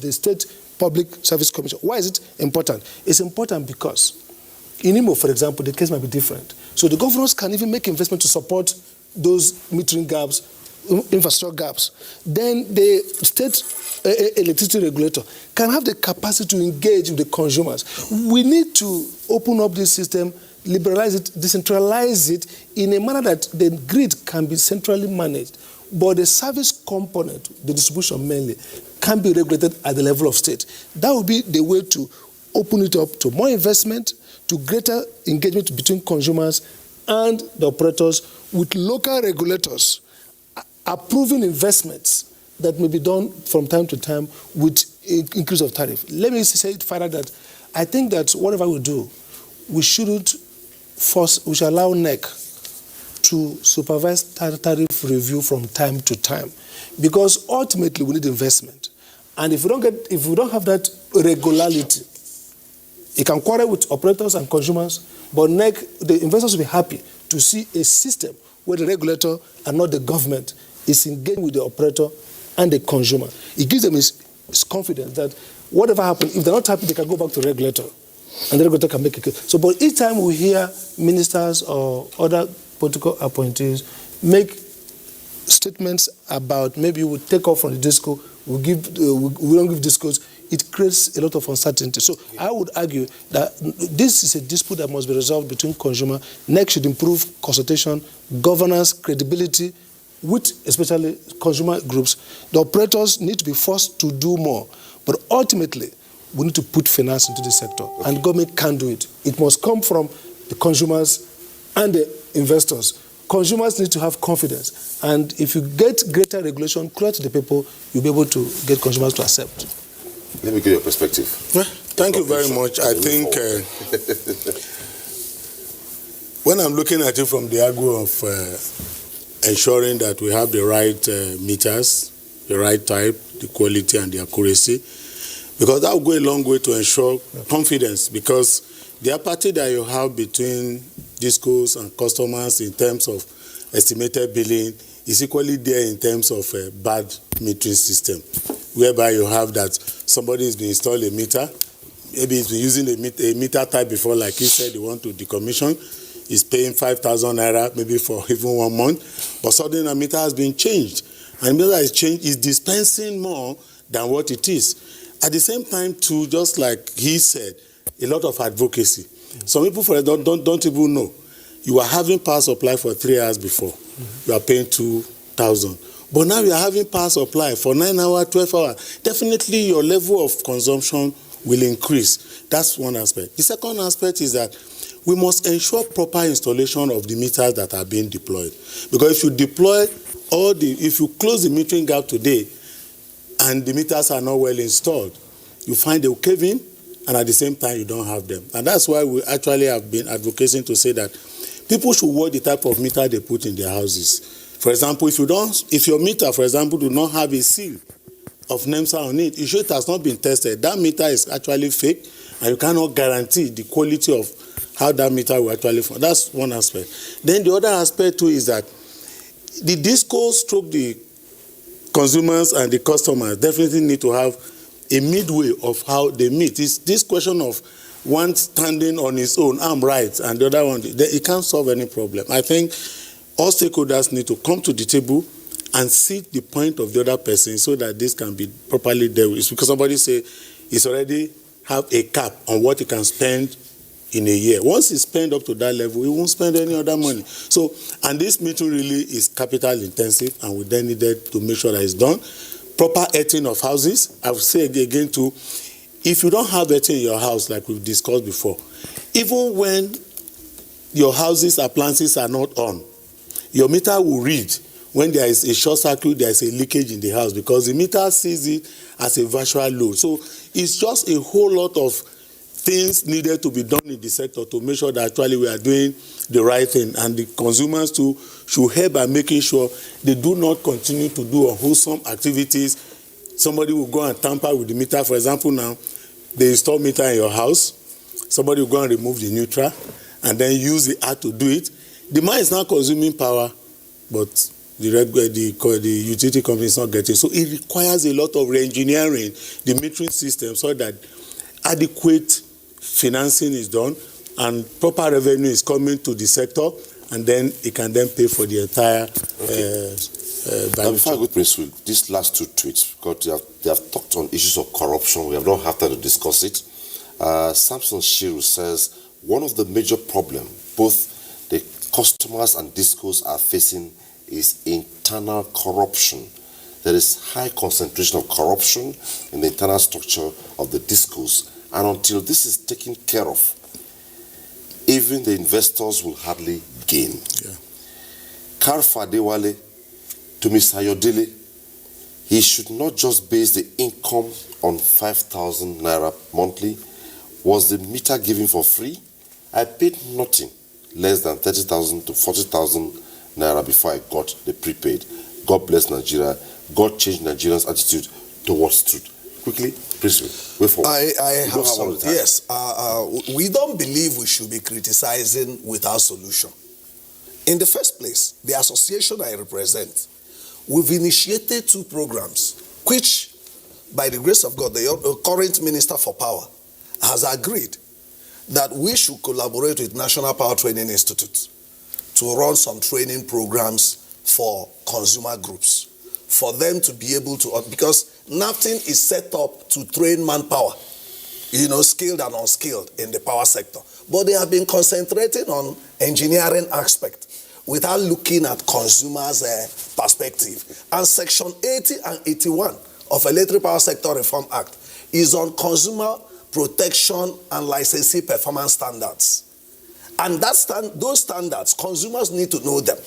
the State Public Service Commission. Why is it important? It's important because in Imo, for example, the case might be different. So the governors can even make investment to support those metering gaps, infrastructure gaps. Then the state electricity regulator can have the capacity to engage with the consumers. We need to open up this system, liberalize it, decentralize it in a manner that the grid can be centrally managed, but the service component, the distribution mainly, can be regulated at the level of state. That would be the way to open it up to more investment, to greater engagement between consumers and the operators, with local regulators approving investments that may be done from time to time with increase of tariff. Let me say it further that I think that whatever we do, we shouldn't force, we should allow NEC to supervise tariff review from time to time, because ultimately we need investment. And if we don't have that regularity, it can quarrel with operators and consumers, but NEC, the investors will be happy to see a system where the regulator and not the government is engaged with the operator and the consumer. It gives them his confidence that whatever happens, if they're not happy, they can go back to the regulator, and the regulator can make a case. So, but each time we hear ministers or other political appointees make statements about maybe we'll take off from the DISCO, we don't give DISCOs, it creates a lot of uncertainty. So I would argue that this is a dispute that must be resolved between consumer. NEC should improve consultation, governance, credibility, with especially consumer groups. The operators need to be forced to do more. But ultimately, we need to put finance into the sector, and government can do it. It must come from the consumers and the investors. Consumers need to have confidence. And if you get greater regulation clear to the people, you'll be able to get consumers to accept. Let me get your perspective. Thank you very much. I think when I'm looking at it from the angle of ensuring that we have the right meters, the right type, the quality and the accuracy, because that will go a long way to ensure confidence, because the apathy that you have between DISCOs and customers in terms of estimated billing is equally there in terms of a bad metering system, whereby you have that somebody has been installed a meter, maybe he's been using a meter type before, like he said, he want to decommission. is paying 5,000 naira maybe for even 1 month, but suddenly a meter has been changed. And the meter is changed, is dispensing more than what it is. At the same time, too, just like he said, a lot of advocacy. Some people don't even know. You are having power supply for 3 hours before. You are paying 2,000. But now you are having power supply for 9 hours, 12 hours. Definitely your level of consumption will increase. That's one aspect. The second aspect is that we must ensure proper installation of the meters that are being deployed. Because if you deploy if you close the metering gap today and the meters are not well installed, you find they will cave in, and at the same time you don't have them. And that's why we actually have been advocating to say that people should watch the type of meter they put in their houses. For example, if your meter, for example, do not have a seal of NEMSA on it, you show it has not been tested. That meter is actually fake, and you cannot guarantee the quality of how that meter will actually function. That's one aspect. Then the other aspect too is that the DISCOs stroke the consumers and the customers definitely need to have a midway of how they meet. It's this question of one standing on his own, I'm right, and the other one, it can't solve any problem. I think all stakeholders need to come to the table and see the point of the other person so that this can be properly dealt with. It's because somebody say he's already have a cap on what he can spend in a year. Once he spend up to that level, he won't spend any other money. So, and this meeting really is capital intensive, and we then needed to make sure that it's done. Proper earthing of houses. I will say again too, if you don't have earthing in your house, like we've discussed before, even when your house's appliances are not on, your meter will read when there is a short circuit, there is a leakage in the house, because the meter sees it as a virtual load. So it's just a whole lot of things needed to be done in the sector to make sure that actually we are doing the right thing, and the consumers too should help by making sure they do not continue to do unwholesome activities. Somebody will go and tamper with the meter. For example, now they install meter in your house. Somebody will go and remove the neutral and then use the app to do it. The man is not consuming power, but the utility company is not getting. So it requires a lot of re-engineering the metering system so that adequate financing is done and proper revenue is coming to the sector, and then it can then pay for the entire before I go to Prince Will, these last two tweets, because they have talked on issues of corruption. We have not had time to discuss it. Samson Shiru says one of the major problems both the customers and DISCOs are facing is internal corruption. There is high concentration of corruption in the internal structure of the DISCOs, and until this is taken care of, even the investors will hardly gain. Yeah. Kar Fadewale to Mr. Ayodele, he should not just base the income on 5,000 naira monthly. Was the meter given for free? I paid nothing less than 30,000 to 40,000 naira before I got the prepaid. God bless Nigeria. God changed Nigerians' attitude towards truth. Quickly, please wait for. I have some. Yes, we don't believe we should be criticizing without solution. In the first place, the association I represent, we've initiated 2 programs, which, by the grace of God, the current Minister for Power has agreed that we should collaborate with National Power Training Institute to run some training programs for consumer groups, for them to be able to, because NAFTIN is set up to train manpower, skilled and unskilled in the power sector. But they have been concentrating on engineering aspect without looking at consumers' perspective. And Section 80 and 81 of Electric Power Sector Reform Act is on consumer protection and licensing performance standards. And those standards, consumers need to know them.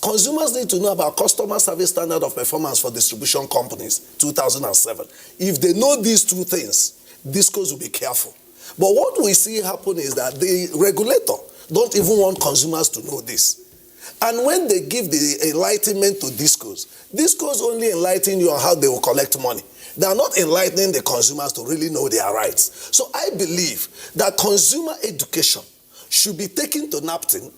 Consumers need to know about Customer Service Standard of Performance for Distribution Companies, 2007. If they know these 2 things, DISCOs will be careful. But what we see happen is that the regulator don't even want consumers to know this. And when they give the enlightenment to DISCOs only enlighten you on how they will collect money. They are not enlightening the consumers to really know their rights. So I believe that consumer education should be taken to NAPTIN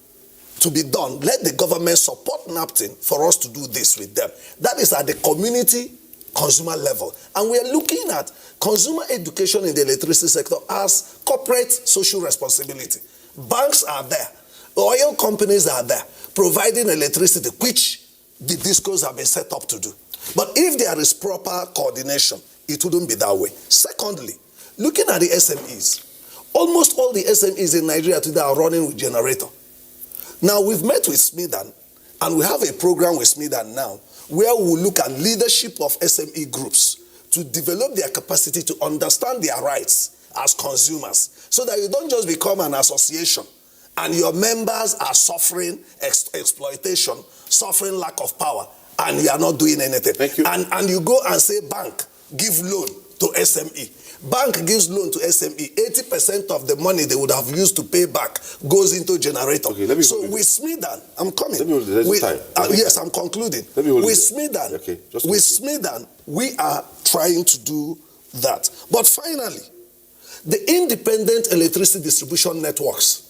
to be done. Let the government support NAPTIN for us to do this with them. That is at the community consumer level. And we are looking at consumer education in the electricity sector as corporate social responsibility. Banks are there. Oil companies are there providing electricity, which the DISCOs have been set up to do. But if there is proper coordination, it wouldn't be that way. Secondly, looking at the SMEs, almost all the SMEs in Nigeria today are running with generator. Now, we've met with Smidan, and we have a program with Smidan now, where we will look at leadership of SME groups to develop their capacity to understand their rights as consumers, so that you don't just become an association and your members are suffering exploitation, suffering lack of power, and you are not doing anything. Thank you. And you go and say, bank, give loan to SME. Bank gives loan to SME. 80% of the money they would have used to pay back goes into generator. Okay, let me so with Smidan, I'm coming. Let me hold it. Time. Yes, I'm concluding. Let me hold with it. Smidan, okay, with Smidan, we are trying to do that. But finally, the independent electricity distribution networks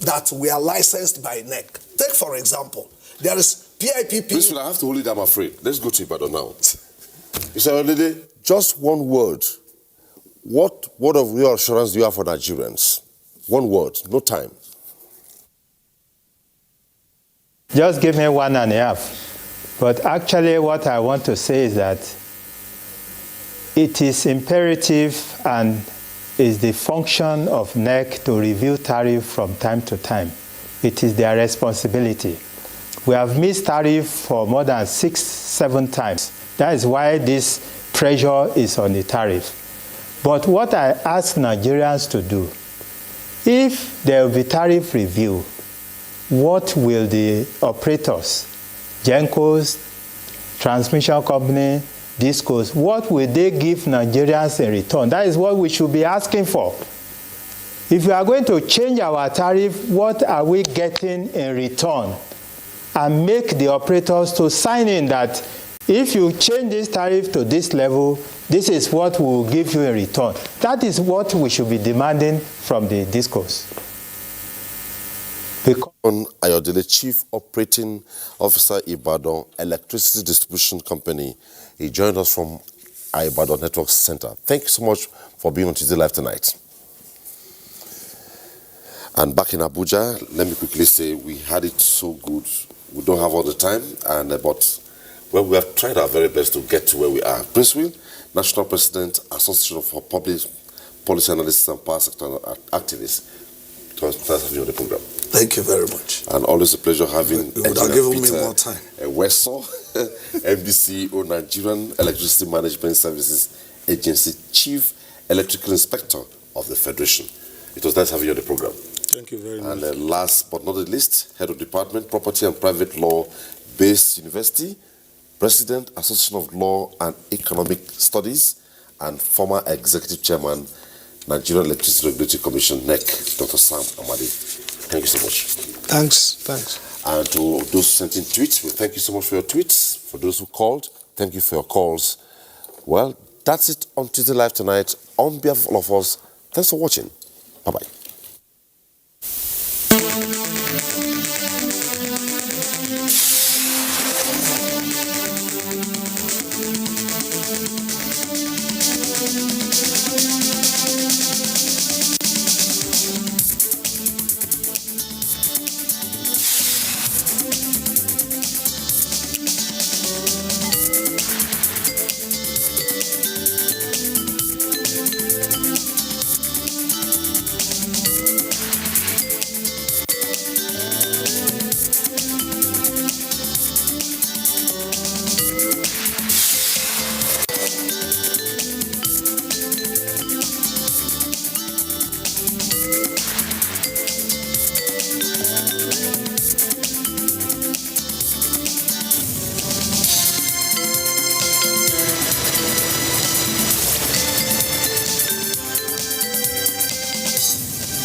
that we are licensed by NEC. Take, for example, there is PIPP. Listen, I have to hold it, I'm afraid. Let's go to Ibadan now. Mr. Olede, just one word. What word of real assurance do you have for Nigerians? One word, no time. Just give me 1.5. But actually what I want to say is that it is imperative and is the function of NEC to review tariff from time to time. It is their responsibility. We have missed tariff for more than 6-7 times. That is why this pressure is on the tariff. But what I ask Nigerians to do, if there will be tariff review, what will the operators, GENCOs, transmission company, DISCOs, what will they give Nigerians in return? That is what we should be asking for. If we are going to change our tariff, what are we getting in return? And make the operators to sign in that if you change this tariff to this level, this is what we will give you in return. That is what we should be demanding from the DISCOs. Ayodele, Chief Operating Officer, Ibadan Electricity Distribution Company. He joined us from Ibadan Network Center. Thank you so much for being on Tuesday Live tonight. And back in Abuja, let me quickly say we had it so good. We don't have all the time, but we have tried our very best to get to where we are. Prince Will, National President, Association for Public Policy Analysts and Power Sector Activists. Thanks for having you on the program. Thank you very much. And always a pleasure having you would have given me more time. Weso, MDCEO, Nigerian Electricity Management Services Agency, Chief Electrical Inspector of the Federation. It was nice having you on the program. Thank you very much. And last but not the least, Head of Department, Property and Private Law, Based University, President, Association of Law and Economic Studies, and former Executive Chairman, Nigerian Electricity Regulatory Commission, NEC, Dr. Sam Amadi. Thank you so much. Thanks. And to those sending tweets, we thank you so much for your tweets. For those who called, thank you for your calls. Well, that's it on Tuesday Live tonight. On behalf of all of us, thanks for watching. Bye-bye.